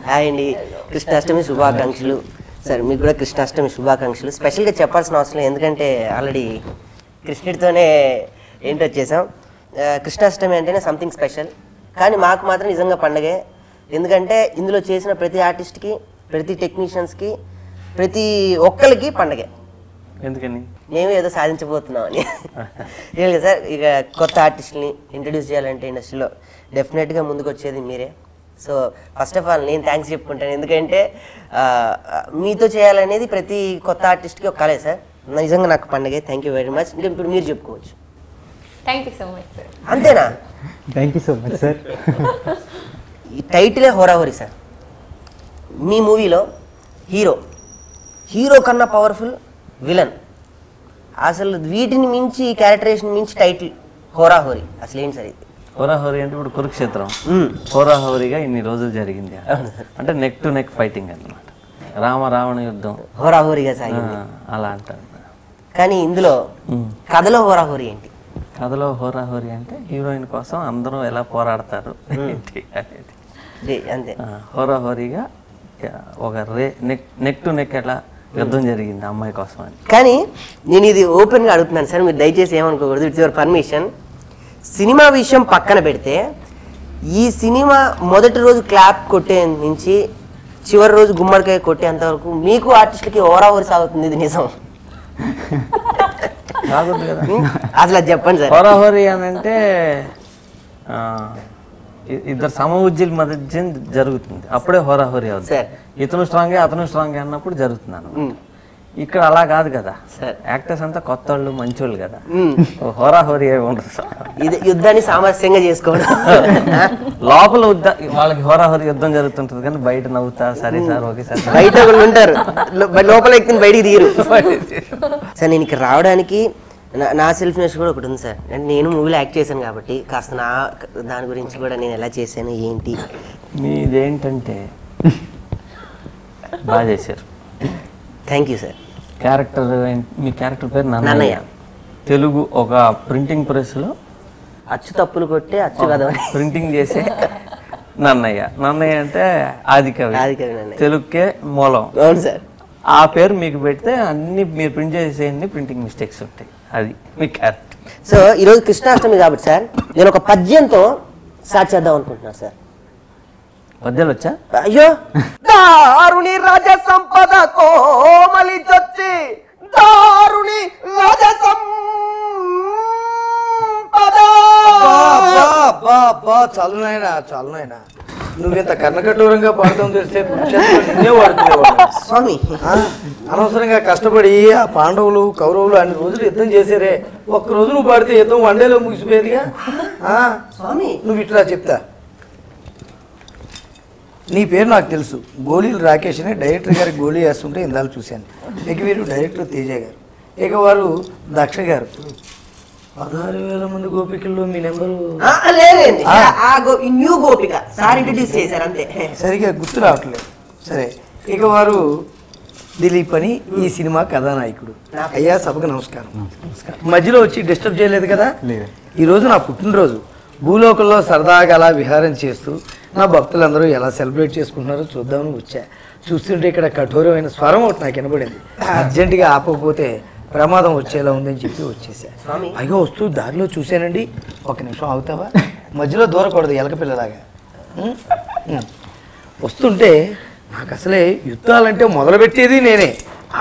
Hi అండి, కృష్ణాష్టమి శుభాకాంక్షలు. Sir మీకు కూడా కృష్ణాష్టమి శుభాకాంక్షలు. స్పెషల్గా చెప్పాల్సిన అవసరం లేదు, ఎందుకంటే ఆల్రెడీ కృష్ణుడితోనే ఏంటి వచ్చేసాం. కృష్ణాష్టమి అంటేనే సంథింగ్ స్పెషల్, కానీ మాకు మాత్రం నిజంగా పండగే. ఎందుకంటే ఇందులో చేసిన ప్రతి ఆర్టిస్ట్కి, ప్రతి టెక్నీషియన్స్కి, ప్రతి ఒక్కరికి పండగే. ఎందుకని? మేము ఏదో సాధించబోతున్నామని. లేదు సార్, ఇక కొత్త ఆర్టిస్ట్ని ఇంట్రడ్యూస్ చేయాలంటే ఇండస్ట్రీలో డెఫినెట్గా ముందుకు వచ్చేది మీరే. సో ఫస్ట్ ఆఫ్ ఆల్ నేను థ్యాంక్స్ చెప్పుకుంటాను, ఎందుకంటే మీతో చేయాలనేది ప్రతి కొత్త ఆర్టిస్ట్కి ఒక కళే సార్. నిజంగా నాకు పండగే. Thank you very much. ఇంకా ఇప్పుడు మీరు చెప్పుకోవచ్చు. Thank you so much sir. అంతేనా? Thank you so much sir. ఈ టైటిలే హోరాహోరీ సార్. మీ మూవీలో హీరో కన్నా పవర్ఫుల్ విలన్, అసలు వీటిని మించి క్యారెక్టరేషన్ మించి టైటిల్ హోరాహోరీ. అసలు ఏంటి సార్ ఇది? హోరాహోరీ అంటే ఇప్పుడు కురుక్షేత్రం హోరాహోరీగా ఇన్ని రోజులు జరిగింది అంటే నెక్ టు నెక్ ఫైటింగ్ అన్నమాట. రావణ యుద్ధం హోరాహోరీగా సాగింది అలా అంటారు. కానీ ఇందులో కథలో హోరాహోరీ ఏంటి? కథలో హోరాహోరీ అంటే హీరోయిన్ కోసం అందరూ ఎలా పోరాడతారు ఏంటి అనేది. అంతే. హోరాహోరీగా ఒక నెక్ టు నెక్ ఎలా యుద్ధం జరిగింది అమ్మాయి కోసం అని. కానీ నేను ఇది ఓపెన్గా అడుగుతున్నాను సార్, మీరు దయచేసి ఏమనుకోకూడదు, ఇట్స్ యువర్ పర్మిషన్. సినిమా విషయం పక్కన పెడితే ఈ సినిమా మొదటి రోజు క్లాప్ కొట్టే నుంచి చివరి రోజు గుమ్మడికాయ కొట్టేంత వరకు మీకు ఆర్టిస్టులకి హోరాహోరీ సాగుతుంది, ఇది నిజం? కాదు కదా అసలు అది చెప్పండి సార్. హోరాహోరీ అని అంటే ఇద్దరు సమఉజ్జీల మధ్య జరుగుతుంది, అప్పుడే హోరాహోరీ అవుతుంది. ఇతను స్ట్రాంగ్ అతను స్ట్రాంగ్ అన్నప్పుడు జరుగుతున్నాను. ఇక్కడ అలా కాదు కదా, యాక్టర్స్ అంతా కొత్త వాళ్ళు మంచి వాళ్ళు కదా, హోరాహోరీ ఉండదు. ఇది యుద్ధాన్ని సామరస్యంగా చేసుకోవడం. లోపల వాళ్ళకి హోరాహోరీ యుద్ధం జరుగుతుంటది, కానీ బయట నవ్వుతా సరే సార్ ఓకే సార్ బయట ఉంటారు, లోపల ఎక్కిన బయటికి తీరు. సార్ నేను ఇక్కడ రావడానికి నా సెల్ఫ్నెస్ కూడా ఒకటి ఉంది సార్. అంటే నేను మూవీలో యాక్ట్ చేశాను కాబట్టి కాస్త దాని గురించి కూడా నేను ఎలా చేశాను ఏంటి. మీదేంటంటే బాగా చేశారు. Thank you sir. Character, me character పేరు నన్నయ్య. తెలుగు ఒక ప్రింటింగ్ ప్రెస్లో అచ్చు తప్పులు కొట్టే అచ్చు కదా ప్రింటింగ్ చేసే నన్నయ్య అంటే ఆదికవి, తెలుగుకే మూలం. అవును సార్. ఆ పేరు మీకు పెడితే అన్ని మీరు ప్రింట్ చేసే ప్రింటింగ్ మిస్టేక్స్ ఉంటాయి, అది మీ క్యారెక్టర్. సో ఈరోజు కృష్ణాష్టమి కాబట్టి సార్ నేను ఒక పద్యంతో స్టార్ట్ చేద్దాం అనుకుంటున్నాను సార్. పద్యాలు వచ్చా? అయ్యో, దారుని రాజ సంపద కోమలి చొచ్చి దారుని రాజ సంపద. చాలు నాయనా నువ్వింత కర్ణకఠోరంగా పాడతాం తెలిస్తే నిన్నే వాడుతున్నావు స్వామి. అనవసరంగా కష్టపడి ఆ పాండవులు కౌరవులు అన్ని రోజులు యుద్ధం చేశారే, ఒక్క రోజు నువ్వు పాడితే యుద్ధం వన్డేలో ముగిసిపోయేదిగా. స్వామి నువ్వు ఇట్లా చెప్తా. నీ పేరు నాకు తెలుసు, గోళీలు రాకేష్ అని డైరెక్టర్ గారికి గోళీ వేస్తుంటే ఇందాలు చూశాను. ఇక వీరు డైరెక్టర్ తేజ గారు, ఇక వారు దక్ష గారు. 16,000 మంది గోపికల్లో మీ నెంబరు న్యూ గోపిక సార్ ఇంట్రడ్యూస్ చేశారు అంతే, సరిగా గుర్తు రావట్లేదు. సరే, ఇక వారు దిలీప్ అని ఈ సినిమా కథానాయకుడు. అయ్యా సభకు నమస్కారం. మధ్యలో వచ్చి డిస్టర్బ్ చేయలేదు కదా? ఈరోజు నా పుట్టినరోజు. భూలోకంలో సరదాగా అలా విహారం చేస్తూ నా భక్తులందరూ ఎలా సెలబ్రేట్ చేసుకుంటున్నారో చూద్దామని వచ్చా. చూస్తుంటే ఇక్కడ కఠోరమైన స్వరం ఒకటి నాకు వినబడింది. అర్జెంటుగా ఆపకపోతే ప్రమాదం వచ్చేలా ఉందని చెప్పి వచ్చేసా. పైగా వస్తూ దారిలో చూశానండి. ఒక నిమిషం ఆగుతావా? మధ్యలో దూరకూడదు, ఎలకపిల్లలాగా. వస్తుంటే నాకు అసలే యుద్ధాలంటే మొదలుపెట్టేది నేనే,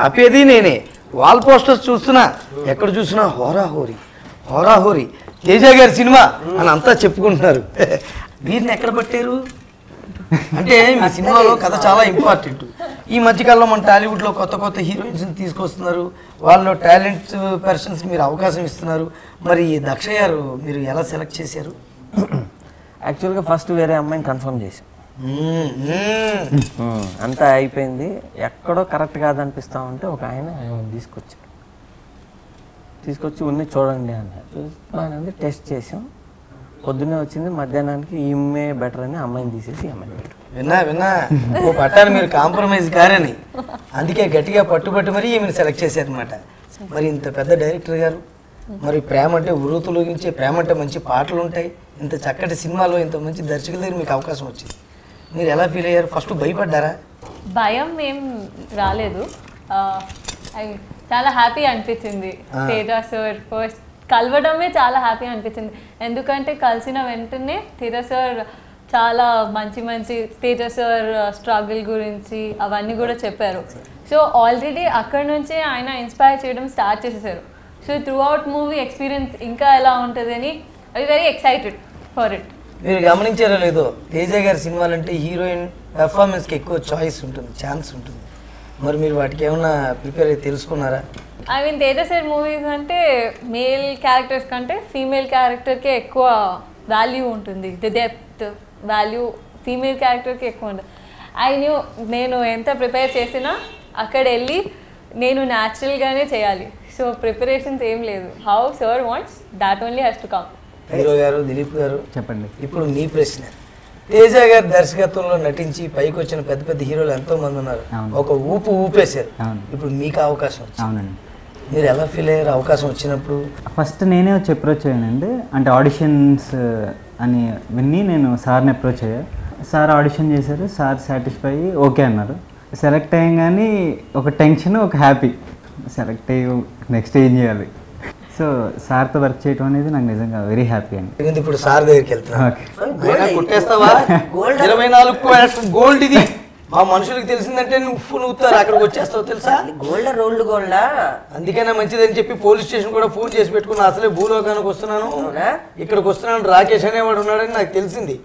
ఆపేది నేనే. వాల్ పోస్టర్స్ చూస్తున్నా, ఎక్కడ చూసినా హోరాహోరీ తేజ గారి సినిమా అని అంతా చెప్పుకుంటున్నారు. వీరిని ఎక్కడ పట్టారు అంటే మీ సినిమాలో కథ చాలా ఇంపార్టెంట్. ఈ మధ్యకాలంలో మన టాలీవుడ్లో కొత్త హీరోయిన్స్ని తీసుకొస్తున్నారు, వాళ్ళలో టాలెంట్ పర్సన్స్ మీరు అవకాశం ఇస్తున్నారు. మరి దక్ష గారు మీరు ఎలా సెలెక్ట్ చేశారు? యాక్చువల్గా ఫస్ట్ వేరే అమ్మాయిని కన్ఫర్మ్ చేశాం, అంతా అయిపోయింది. ఎక్కడో కరెక్ట్ కాదనిపిస్తా ఉంటే ఒక ఆయన తీసుకొచ్చి ఉన్ని చూడండి అన్నారు. చూస్తానండి, టెస్ట్ చేసాం. పొద్దున్నే వచ్చింది, మధ్యాహ్నానికి ఈమె బెటర్ అని అమ్మాయిని తీసేసి అమ్మాయిని పెట్టారు. విన్నా ఓ పట్టాను మీరు కాంప్రమైజ్ కారని, అందుకే గట్టిగా పట్టుబట్టి మరి ఈమెను సెలెక్ట్ చేశారనమాట. మరి ఇంత పెద్ద డైరెక్టర్ గారు, మరి ప్రేమ అంటే ఉరుతులగించే ప్రేమ అంటే మంచి పాటలు ఉంటాయి, ఇంత చక్కటి సినిమాలో ఇంత మంచి దర్శకుల దగ్గర మీకు అవకాశం వచ్చింది. మీరు ఎలా ఫీల్ అయ్యారు? ఫస్ట్ భయపడ్డారా? భయం ఏం రాలేదు. చాలా హ్యాపీ అనిపించింది. తేజ సార్ ఫస్ట్ కలవడమే చాలా హ్యాపీ అనిపించింది. ఎందుకంటే కలిసిన వెంటనే తేజ సార్ చాలా మంచి మంచి తేజ సార్ స్ట్రగుల్ గురించి అవన్నీ కూడా చెప్పారు. సో ఆల్రెడీ అక్కడ నుంచే ఆయన ఇన్స్పైర్ చేయడం స్టార్ట్ చేసేసారు. So through out movie experience ఇంకా ఎలా ఉంటుంది అని I very excited for it. మీరు గమనించారో లేదో, తేజ గారి సినిమాలంటే హీరోయిన్ పెర్ఫార్మెన్స్కి ఎక్కువ చాయిస్ ఉంటుంది, ఛాన్స్ ఉంటుంది. మరి మీరు వాటికి ఏమన్నా ప్రిపేర్ అయ్యి తెలుసుకున్నారా? I mean Teja sir movies అంటే మేల్ క్యారెక్టర్స్ కంటే ఫీమేల్ క్యారెక్టర్కే ఎక్కువ వాల్యూ ఉంటుంది. ది డెప్త్ వాల్యూ ఫీమేల్ క్యారెక్టర్కి ఎక్కువ ఉంటుంది. నేను ఎంత ప్రిపేర్ చేసినా అక్కడ వెళ్ళి నేను న్యాచురల్గానే చేయాలి. సో ప్రిపరేషన్స్ ఏం లేదు. How sir wants that only has to come. Hero గారు, దిలీప్ గారు చెప్పండి. ఇప్పుడు మీ ప్రశ్న. తేజ గారి దర్శకత్వంలో నటించి పైకి వచ్చిన పెద్ద పెద్ద హీరోలు ఎంతో మంది ఉన్నారు. ఒక ఊపేశారు. ఇప్పుడు మీకు అవకాశం వచ్చింది. అవునండి. మీరు ఎలా ఫీల్ అయ్యారు అవకాశం వచ్చినప్పుడు? ఫస్ట్ నేనే వచ్చి అప్రోచ్ అయ్యానండి. అంటే ఆడిషన్స్ అని విని నేను సార్ని అప్రోచ్ అయ్యా. సార్ ఆడిషన్ చేశారు. సార్ సాటిస్ఫై అయ్యి ఓకే అన్నారు. సెలెక్ట్ అయ్యంగానే ఒక టెన్షన్, ఒక హ్యాపీ. సెలెక్ట్ అయ్యి నెక్స్ట్ ఏం చేయాలి. సో సార్తో వర్క్ చేయడం అనేది నాకు నిజంగా వెరీ హ్యాపీ అండి. ఇప్పుడు సార్ దగ్గరికి వెళ్తున్నా. ఓకే. కొట్టేస్తావా? 24 గోల్డ్ ఇది. మా మనుషులకు తెలిసిందంటే నువ్వుతారు, అక్కడికి వచ్చేస్తావు తెలుసా? గోల్డా రోల్డ్ గోల్డా? అందుకనే మంచిదని చెప్పి పోలీస్ స్టేషన్ కూడా ఫోన్ చేసి పెట్టుకున్నా. అసలే భూలోకానికి వస్తున్నాను, ఇక్కడికి వస్తున్నాను, రాకేష్ అనేవాడు ఉన్నాడని నాకు తెలిసింది.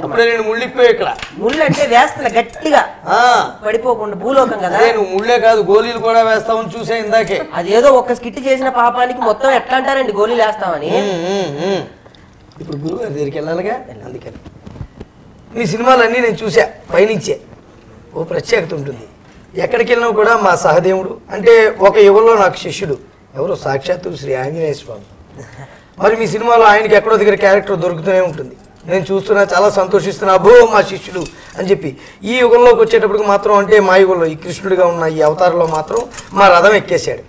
అప్పుడే నేను ముళ్ళిపోయి ఇక్కడ ముళ్ళు అంటే వేస్తున్నా గట్టిగా పడిపోకుండా. భూలోకం కదా. నువ్వు ముళ్ళే కాదు గోళీలు కూడా వేస్తావని చూసా ఇందాకే. అదేదో ఒక్క స్కిట్ చేసిన పాపానికి మొత్తం ఎట్లా అంటారండి గోళీలు వేస్తామని. ఇప్పుడు గురువు గారి దగ్గరికి వెళ్ళాలిగా, అందుకని. మీ సినిమాలన్నీ నేను చూసా పైనుంచే. ఓ ప్రత్యేకత ఉంటుంది. ఎక్కడికి వెళ్ళినా కూడా మా సహదేవుడు అంటే ఒక యుగంలో నాకు శిష్యుడు ఎవరో సాక్షాత్తు శ్రీ ఆంజనేయ స్వామి. మరి మీ సినిమాలో ఆయనకి ఎక్కడో దగ్గర క్యారెక్టర్ దొరుకుతూనే ఉంటుంది. నేను చూస్తున్నా, చాలా సంతోషిస్తున్నా. అబ్బో మా శిష్యుడు అని చెప్పి. ఈ యుగంలోకి వచ్చేటప్పటికి మాత్రం అంటే మా యుగంలో ఈ కృష్ణుడిగా ఉన్న ఈ అవతారంలో మాత్రం మా రథం ఎక్కేశాడు.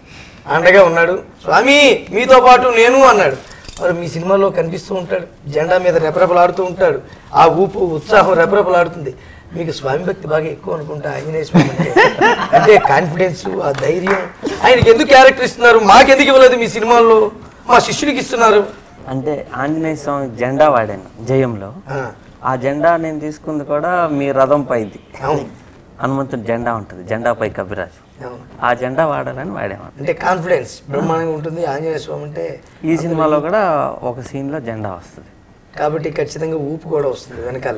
అండగా ఉన్నాడు. స్వామి మీతో పాటు నేను అన్నాడు. మరి మీ సినిమాలో కనిపిస్తూ ఉంటాడు. జెండా మీద రెపరెపలాడుతూ ఉంటాడు. ఆ ఊపు ఉత్సాహం రెపరెపలాడుతుంది. మీకు స్వామి భక్తి బాగా ఎక్కువ అనుకుంటా ఆంజనేయ స్వామి అంటే కాన్ఫిడెన్స్, ఆ ధైర్యం. ఆయనకి ఎందుకు క్యారెక్టర్ ఇస్తున్నారు? మాకెందుకు ఇవ్వలేదు మీ సినిమాల్లో? మా శిష్యుడికి ఇస్తున్నారు. అంటే ఆంజనేయ స్వామి జెండా వాడాను జయంలో. ఆ జెండా నేను తీసుకుంది కూడా మీ రథం పైది. హనుమంతుడి జెండా ఉంటుంది, జెండాపై కవిరాజు. ఆ జెండా వాడాలని వాడేవాడు. అంటే కాన్ఫిడెన్స్ బ్రహ్మాండంగా ఉంటుంది ఆంజనేయ స్వామి అంటే. ఈ సినిమాలో కూడా ఒక సీన్ లో జెండా వస్తుంది కాబట్టి ఖచ్చితంగా ఊపు కూడా వస్తుంది వెనకాల.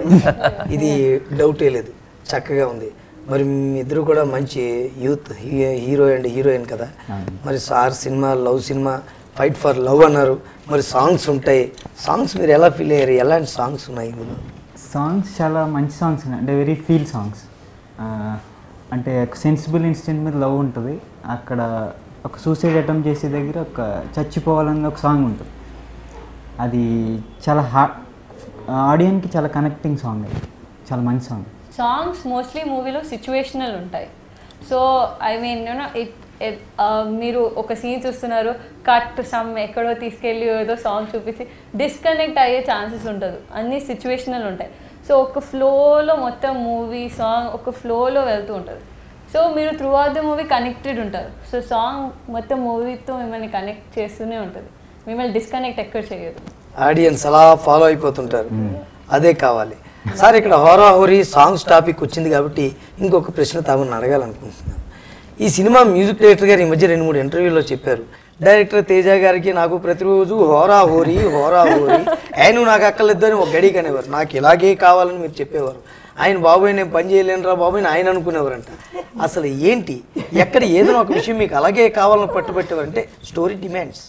ఇది డౌటే లేదు. చక్కగా ఉంది. మరి మీ ఇద్దరు కూడా మంచి యూత్ హీరో అండ్ హీరోయిన్ కదా. మరి sir cinema love cinema, fight for love అన్నారు. మరి సాంగ్స్ ఉంటాయి. సాంగ్స్ మీరు ఎలా ఫీల్ అయ్యారు? ఎలాంటి సాంగ్స్ ఉన్నాయి ఇందులో? సాంగ్స్ చాలా మంచి సాంగ్స్ ఉన్నాయి. అంటే వెరీ ఫీల్ సాంగ్స్. అంటే సెన్సిబుల్ ఇన్సిడెంట్ మీద లవ్ ఉంటుంది. అక్కడ ఒక సూసైడ్ అటెంప్ట్ చేసే దగ్గర ఒక చచ్చిపోవాలని ఒక సాంగ్ ఉంటుంది. అది చాలా ఆడియన్స్కి చాలా కనెక్టింగ్ సాంగ్. అది చాలా మంచి సాంగ్. సాంగ్స్ మోస్ట్లీ మూవీలో సిచ్యువేషనల్ ఉంటాయి. సో ఐ మీన్ యూనో మీరు ఒక సీన్ చూస్తున్నారు, కట్ సమ్ ఎక్కడో తీసుకెళ్ళి ఏదో సాంగ్ చూపించి డిస్కనెక్ట్ అయ్యే ఛాన్సెస్ ఉంటుంది. అన్నీ సిచ్యువేషనల్ ఉంటాయి. సో ఒక ఫ్లోలో మొత్తం మూవీ సాంగ్ ఒక ఫ్లోలో వెళ్తూ ఉంటుంది. సో మీరు through out the movie connected ఉంటారు. సో సాంగ్ మొత్తం మూవీతో మిమ్మల్ని కనెక్ట్ చేస్తూనే ఉంటుంది. మిమ్మల్ని డిస్కనెక్ట్ ఎక్కడ చేయదు. ఆడియన్స్ అలా ఫాలో అయిపోతుంటారు. అదే కావాలి సార్. ఇక్కడ హోరాహోరీ సాంగ్స్ టాపిక్ వచ్చింది కాబట్టి ఇంకొక ప్రశ్న తమను అడగాలనుకుంటున్నాను. ఈ సినిమా మ్యూజిక్ డైరెక్టర్ గారు ఈ మధ్య 2-3 ఇంటర్వ్యూలో చెప్పారు, డైరెక్టర్ తేజ గారికి నాకు ప్రతిరోజు హోరాహోరీ ఆయన నాకు అక్కర్లేదు అని ఒక గడికి అనేవారు. నాకు ఇలాగే కావాలని మీరు చెప్పేవారు. ఆయన బాబోయ్ నేను పని చేయలేనురా బాబోయ్ ఆయన అనుకునేవారంట. అసలు ఏంటి, ఎక్కడ ఏదైనా ఒక విషయం మీకు అలాగే కావాలని పట్టుబట్టేవారంటే స్టోరీ డిమాండ్స్,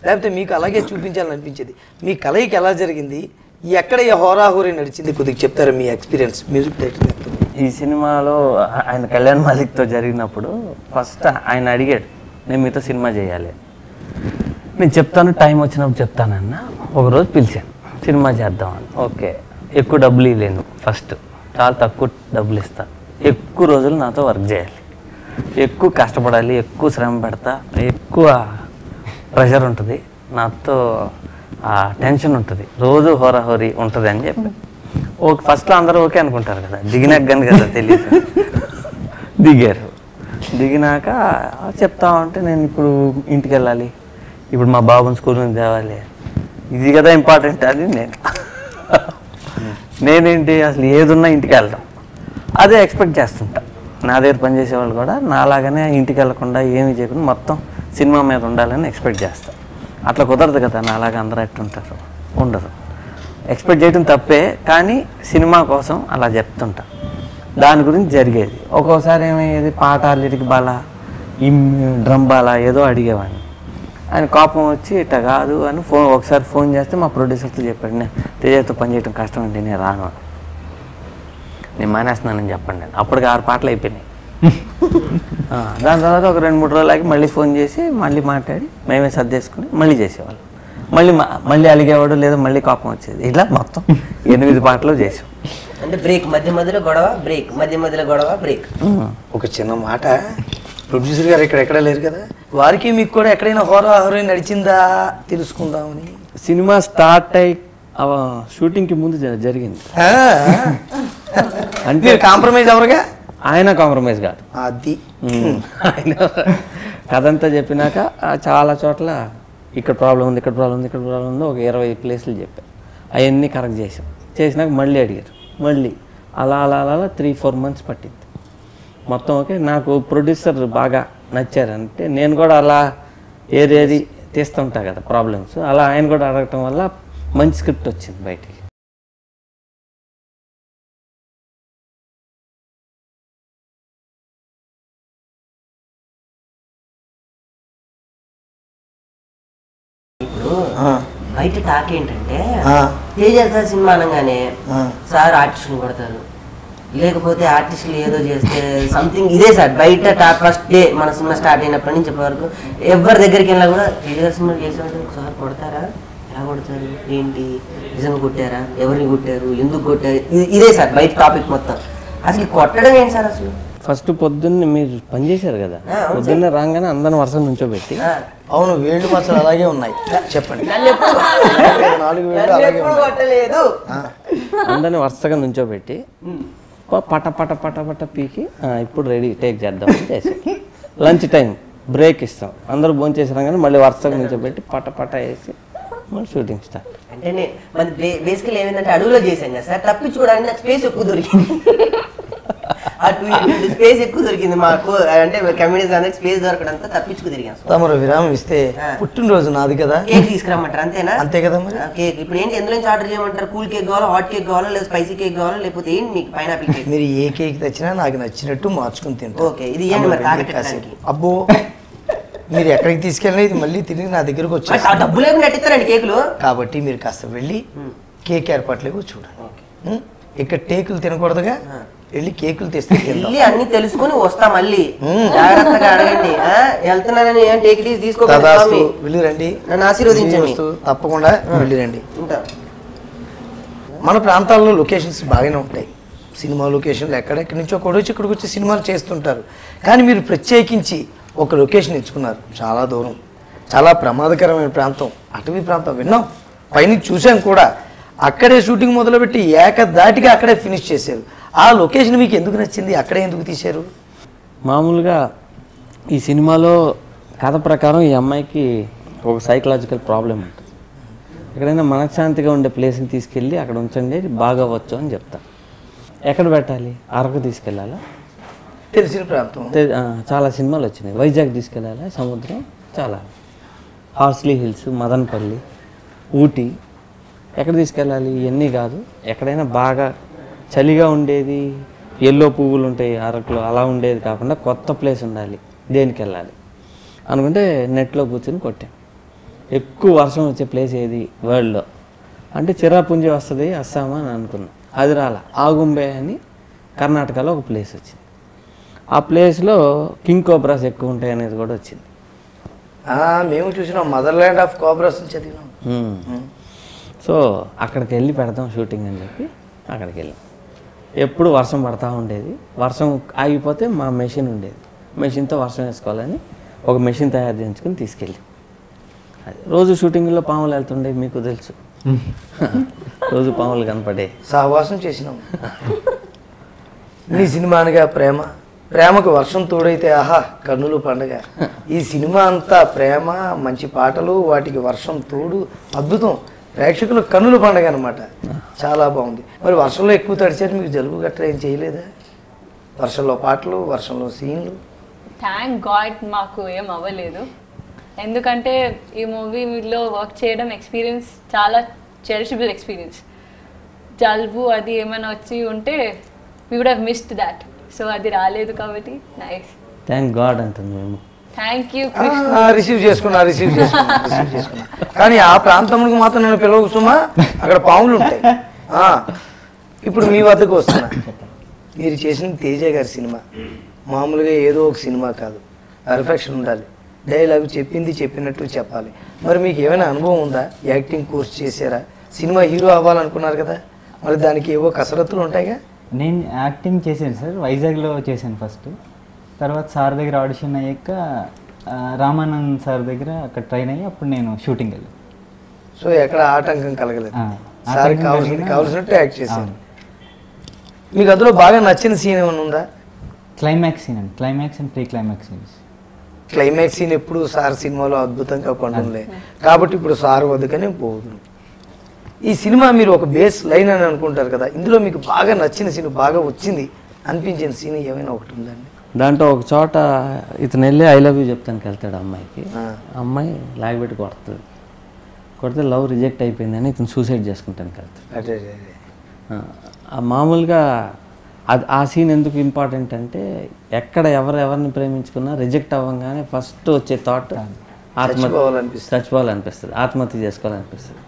లేకపోతే మీకు అలాగే చూపించాలని అనిపించేది. మీ కలయిక ఎలా జరిగింది, ఎక్కడ ఈ హోరాహోరీ నడిచింది కొద్దిగా చెప్తారా మీ ఎక్స్పీరియన్స్ మ్యూజిక్ డైరెక్టర్? ఈ సినిమాలో ఆయన కళ్యాణ్ మాలిక్తో జరిగినప్పుడు ఫస్ట్ ఆయన అడిగాడు, నేను మీతో సినిమా చేయాలి. నేను చెప్తాను, టైం వచ్చినప్పుడు చెప్తానన్న. ఒకరోజు పిలిచాను, సినిమా చేద్దామని. ఓకే, ఎక్కువ డబ్బులు ఇవ్వలేను, ఫస్ట్ చాలా తక్కువ డబ్బులు ఇస్తా, ఎక్కువ రోజులు నాతో వర్క్ చేయాలి, ఎక్కువ కష్టపడాలి, ఎక్కువ శ్రమ పెడతా, ఎక్కువ ప్రెషర్ ఉంటుంది, నాతో టెన్షన్ ఉంటుంది, రోజు హోరాహోరీ ఉంటుంది అని చెప్పి ఓకే ఫస్ట్లో అందరూ ఓకే అనుకుంటారు కదా, దిగినాక కానీ కదా తెలియదు. దిగారు. దిగినాక చెప్తా ఉంటే నేను ఇప్పుడు ఇంటికి వెళ్ళాలి, ఇప్పుడు మా బాబుని స్కూల్ నుంచి తేవాలి, ఇది కదా ఇంపార్టెంట్ అని నేనేంటి అసలు ఏదున్నా ఇంటికి వెళ్ళడం అదే ఎక్స్పెక్ట్ చేస్తుంటా. నా దగ్గర పనిచేసేవాళ్ళు కూడా నాలాగానే ఇంటికి వెళ్ళకుండా ఏమీ చేయకుండా మొత్తం సినిమా మీద ఉండాలని ఎక్స్పెక్ట్ చేస్తా. అట్లా కుదరదు కదా, నాలాగా అందరూ ఎట్టుంటారు, ఉండరు. ఎక్స్పెక్ట్ చేయడం తప్పే, కానీ సినిమా కోసం అలా చెప్తుంటా. దాని గురించి జరిగేది. ఒక్కోసారి ఏమయ్యేది, పాట లిరిక్ బాలా, ఈ డ్రమ్ బాలా ఏదో అడిగేవాడిని. ఆయన కోపం వచ్చి ఇట్లా కాదు అని ఒకసారి ఫోన్ చేస్తే మా ప్రొడ్యూసర్తో చెప్పాడు, నేను తేజతో పనిచేయడం కష్టం అండి, నేను రాను, నేను మానేస్తున్నానని చెప్పండి. నేను అప్పటికి 6 పాటలు అయిపోయినాయి. దాని తర్వాత ఒక 2-3 రోజులకి మళ్ళీ ఫోన్ చేసి మళ్ళీ మాట్లాడి మేమే సర్దేసుకుని మళ్ళీ చేసేవాళ్ళం. మళ్ళీ అలిగేవాడు, లేదా మళ్ళీ కోపం వచ్చేది. ఇలా మొత్తం 8 పాటలు చేసాం. అంటే బ్రేక్ మధ్య మధ్యలో గొడవ, బ్రేక్ మధ్య మధ్యలో గొడవ, బ్రేక్. ఒక చిన్న మాట, ప్రొడ్యూసర్ గారు ఎక్కడ లేరు కదా, వారికి మీకు కూడా ఎక్కడైనా హీరోయిన్ నడిచిందా తెలుసుకుందామని. సినిమా స్టార్ట్ అయ్యి షూటింగ్కి ముందు జరిగింది. అంటే కాంప్రమైజ్ ఎవరుగా? ఆయన కాంప్రమైజ్ కాదు, అది ఆయన కథంతా చెప్పినాక చాలా చోట్ల ఇక్కడ ప్రాబ్లం ఉంది, ఇక్కడ ప్రాబ్లం ఉంది, ఇక్కడ ప్రాబ్లం ఉంది, ఒక 20 ప్లేసులు చెప్పారు. అవన్నీ కరెక్ట్ చేసినాక మళ్ళీ అడిగారు. మళ్ళీ అలా 3-4 months పట్టింది మొత్తం. ఓకే, నాకు ప్రొడ్యూసర్ బాగా నచ్చారంటే నేను కూడా అలా ఏది తీస్తుంటా కదా ప్రాబ్లమ్స్, అలా ఆయన కూడా అడగటం వల్ల మంచి స్క్రిప్ట్ వచ్చింది బయటికి. ఇప్పుడు బయట టాక్ ఏంటంటే తేజ సార్ సినిమా అనగానే సార్ ఆర్టిస్టులు కొడతారు, లేకపోతే ఆర్టిస్టులు ఏదో చేస్తే సంథింగ్ ఇదే సార్ బయట టాక్. ఫస్ట్ డే మన సినిమా స్టార్ట్ అయినప్పటి నుంచి ఇప్పటి వరకు ఎవరి దగ్గరికి వెళ్ళినా కూడా తేజ గారి సినిమా చేసేవాళ్ళు సార్ కొడతారా, ఎలా కొడతారు, ఏంటి, నిజంగా కొట్టారా, ఎవరిని కొట్టారు, ఎందుకు కొట్టారు, ఇదే సార్ బయట టాపిక్ మొత్తం. అసలు కొట్టడం ఏంటి సార్ అసలు? ఫస్ట్ పొద్దున్న మీరు పనిచేశారు కదా, పొద్దున్నే రాగానే అందరిని వరుస నుంచోబెట్టి. అవును, వేళ్ళు మాత్రం అలాగే ఉన్నాయి, చెప్పండి. 4 వేళ్ళు అలాగే కొట్టలేదు. అందరిని వరుసగా నుంచోబెట్టి పట పట పట పట పీకి ఇప్పుడు రెడీ టేక్ చేద్దాం చేసి లంచ్ టైం బ్రేక్ ఇస్తాం, అందరూ భోంచేసి రాగానే మళ్ళీ వరుసగా నుంచోబెట్టి పట పట వేసి మళ్ళీ షూటింగ్ స్టార్ట్. అంటే మన బేసికల్ ఏమైందంటే అడుగులో చేసాం కదా సార్, తప్పించుకోవడానికి నాకు స్పేస్ ఎక్కువ దొరికింది. స్పేస్ ఎక్కువ దొరికింది మాకు, అంటే కమ్యూనిటీస్ అందరికి స్పేస్ దొరకడంతో తప్పించుకు తిరిగాం. తమరు విరామం ఇస్తే పుట్టినరోజు నాది కదా, కేక్ తీసుకురమ్మంటారు అంతేనా? అంతే కదా మరి. కేక్ ఇప్పుడు ఏంటి, ఎందులో నుంచి ఆర్డర్ చేయమంటారు? కూల్ కేక్ కావాలా, హాట్ కేక్ కావాలా, లేదా స్పైసీ కేక్ కావాలా, లేకపోతే ఏంటి మీకు పైనాపిల్ కేక్? మీరు ఏ కేక్ తెచ్చినా నాకు నచ్చినట్టు మార్చుకుని తింటారు. ఓకే, ఇది ఏంటి మరి తాగటానికి? అబ్బో, మీరు ఎక్కడికి తీసుకెళ్ళినా ఇది మళ్ళీ తిరిగి నా దగ్గరకు వచ్చి డబ్బు లేకుండా నటిస్తారండి కేకులు. కాబట్టి మీరు కాస్త వెళ్ళి కేక్ ఏర్పాట్లేవో చూడండి. ఇక్కడ టేకులు తినకూడదుగా, వెళ్ళి కేకులు తెస్తే వెళ్ళి అన్ని తెలుసుకుని వస్తా, మళ్ళీ జాగ్రత్తగా అడగండి. వెళ్తున్నానని టేక్ తీసుకోవాలి, వెళ్ళి రండి, నన్ను ఆశీర్వదించండి. తప్పకుండా వెళ్ళి రండి. మన ప్రాంతాల్లో లొకేషన్స్ బాగానే ఉంటాయి, సినిమా లొకేషన్లు ఎక్కడెక్కడి నుంచో కూడా వచ్చి ఇక్కడికి వచ్చి సినిమాలు చేస్తుంటారు. కానీ మీరు ప్రత్యేకించి ఒక లొకేషన్ ఎంచుకున్నారు, చాలా దూరం, చాలా ప్రమాదకరమైన ప్రాంతం, అటవీ ప్రాంతం. విన్నాం, పైన చూసాం కూడా. అక్కడే షూటింగ్ మొదలుపెట్టి ఏకదాటిగా అక్కడే ఫినిష్ చేశారు. ఆ లొకేషన్ మీకు ఎందుకు నచ్చింది, అక్కడే ఎందుకు తీశారు? మామూలుగా ఈ సినిమాలో కథ ప్రకారం ఈ అమ్మాయికి ఒక సైకలాజికల్ ప్రాబ్లం ఉంటుంది. ఎక్కడైనా మనశ్శాంతిగా ఉండే ప్లేస్ని తీసుకెళ్ళి అక్కడ ఉంచండి, బాగా అవ్వచ్చు అని చెప్తా. ఎక్కడ పెట్టాలి? అరకు తీసుకెళ్ళాలా, తెలిసిన ప్రాంతం, చాలా సినిమాలు వచ్చినాయి. వైజాగ్ తీసుకెళ్ళాలా, సముద్రం చాలా, హార్స్లీ హిల్స్, మదనపల్లి, ఊటీ, ఎక్కడ తీసుకెళ్ళాలి ఇవన్నీ కాదు. ఎక్కడైనా బాగా చలిగా ఉండేది, ఎల్లో పువ్వులు ఉంటాయి అరకులో, అలా ఉండేది కాకుండా కొత్త ప్లేస్ ఉండాలి, దేనికి వెళ్ళాలి అనుకుంటే నెట్లో కూర్చొని కొట్టాం. ఎక్కువ వర్షం వచ్చే ప్లేస్ ఏది వరల్డ్లో అంటే చిరాపుంజి వస్తుంది, అస్సాం అని అనుకున్నాం. అది రాలా. ఆగుంబే అని కర్ణాటకలో ఒక ప్లేస్ వచ్చింది. ఆ ప్లేస్లో కింగ్ కోబ్రాస్ ఎక్కువ ఉంటాయి అనేది కూడా వచ్చింది. మేము చూసినాం, మదర్లాండ్ ఆఫ్ కోబ్రాస్ చదివినాం. సో అక్కడికి వెళ్ళి పెడతాం షూటింగ్ అని చెప్పి అక్కడికి వెళ్ళాం. ఎప్పుడు వర్షం పడతా ఉండేది, వర్షం ఆగిపోతే మా మెషిన్ ఉండేది, మెషిన్తో వర్షం వేసుకోవాలని ఒక మెషిన్ తయారు చేయించుకుని తీసుకెళ్ళి, అది రోజు షూటింగ్లో పాములు వెళ్తుండే, మీకు తెలుసు. రోజు పాములు కనపడే సహవాసం చేసినాం. మీ సినిమా అనగా ప్రేమకు వర్షం తోడైతే ఆహా కన్నులు పండగ. ఈ సినిమా అంతా ప్రేమ, మంచి పాటలు, వాటికి వర్షం తోడు, అద్భుతం. ప్రేక్షకులు కన్నులు పండగ అనమాట. చాలా బాగుంది. మరి వర్షంలో ఎక్కువ తడిచారు, మీకు జలుబు గట్రా ఏం చేయలేదా? వర్షంలో పాటలు, వర్షంలో సీన్లు. థ్యాంక్ గాడ్ మాకు ఏం అవ్వలేదు. ఎందుకంటే ఈ మూవీలో వర్క్ చేయడం ఎక్స్పీరియన్స్ చాలా చెరిషబుల్ ఎక్స్పీరియన్స్. జలుబు అది ఏమైనా వచ్చి ఉంటే we would have missed that. So అది రాలేదు కాబట్టి నైస్. థ్యాంక్ గాడ్ అంటుంది మేము. Thank you. రిసీవ్ చేసుకున్నా. కానీ ఆ ప్రాంతంలో మాత్రం నేను పిలవకు సుమా, అక్కడ పాములు ఉంటాయి. ఇప్పుడు మీ వద్దకు వస్తున్నా. మీరు చేసిన తేజ గారి సినిమా మామూలుగా ఏదో ఒక సినిమా కాదు, పర్ఫెక్షన్ ఉండాలి. డైలాగ్ చెప్పింది చెప్పినట్టు చెప్పాలి. మరి మీకు ఏమైనా అనుభవం ఉందా? యాక్టింగ్ కోర్స్ చేశారా? సినిమా హీరో అవ్వాలనుకున్నారు కదా, మరి దానికి ఏవో కసరత్తులు ఉంటాయిగా. నేను యాక్టింగ్ చేశాను సార్, వైజాగ్లో చేశాను ఫస్ట్. తర్వాత సార్ దగ్గర ఆడిషన్ అయ్యాక రామానంద్ సార్ దగ్గర అక్కడ ట్రైన్ అయ్యి అప్పుడు నేను షూటింగ్ వెళ్ళాను. సో ఎక్కడ ఆటంకం కలగలేదు, సార్ కావాల్సినట్టు యాక్ట్ చేశాను. మీకు అందులో బాగా నచ్చిన సీన్ ఏమైనా ఉందా? క్లైమాక్స్ సీన్ అండి, climax and pre climax scenes. Climax scene ఎప్పుడు సార్ సినిమాలో అద్భుతంగా పండులే కాబట్టి ఇప్పుడు సార్ వద్దకనే పోదు. ఈ సినిమా మీరు ఒక బేస్ లైన్ అని అనుకుంటారు కదా, ఇందులో మీకు బాగా నచ్చిన సీన్, బాగా వచ్చింది అనిపించిన సీన్ ఏమైనా ఒకటి ఉందండి? దాంట్లో ఒక చోట ఇతను వెళ్ళి ఐ లవ్ యూ చెప్తానికి వెళ్తాడు అమ్మాయికి. అమ్మాయి లాగబెట్టి కొడుతుంది. కొడితే లవ్ రిజెక్ట్ అయిపోయిందని ఇతను సూసైడ్ చేసుకుంటానికి వెళ్తాడు. మామూలుగా ఆ సీన్ ఎందుకు ఇంపార్టెంట్ అంటే, ఎక్కడ ఎవరిని ప్రేమించుకున్నా రిజెక్ట్ అవ్వగానే ఫస్ట్ వచ్చే థాట్ చచ్చిపోవాలనిపిస్తుంది, ఆత్మహత్య చేసుకోవాలనిపిస్తుంది.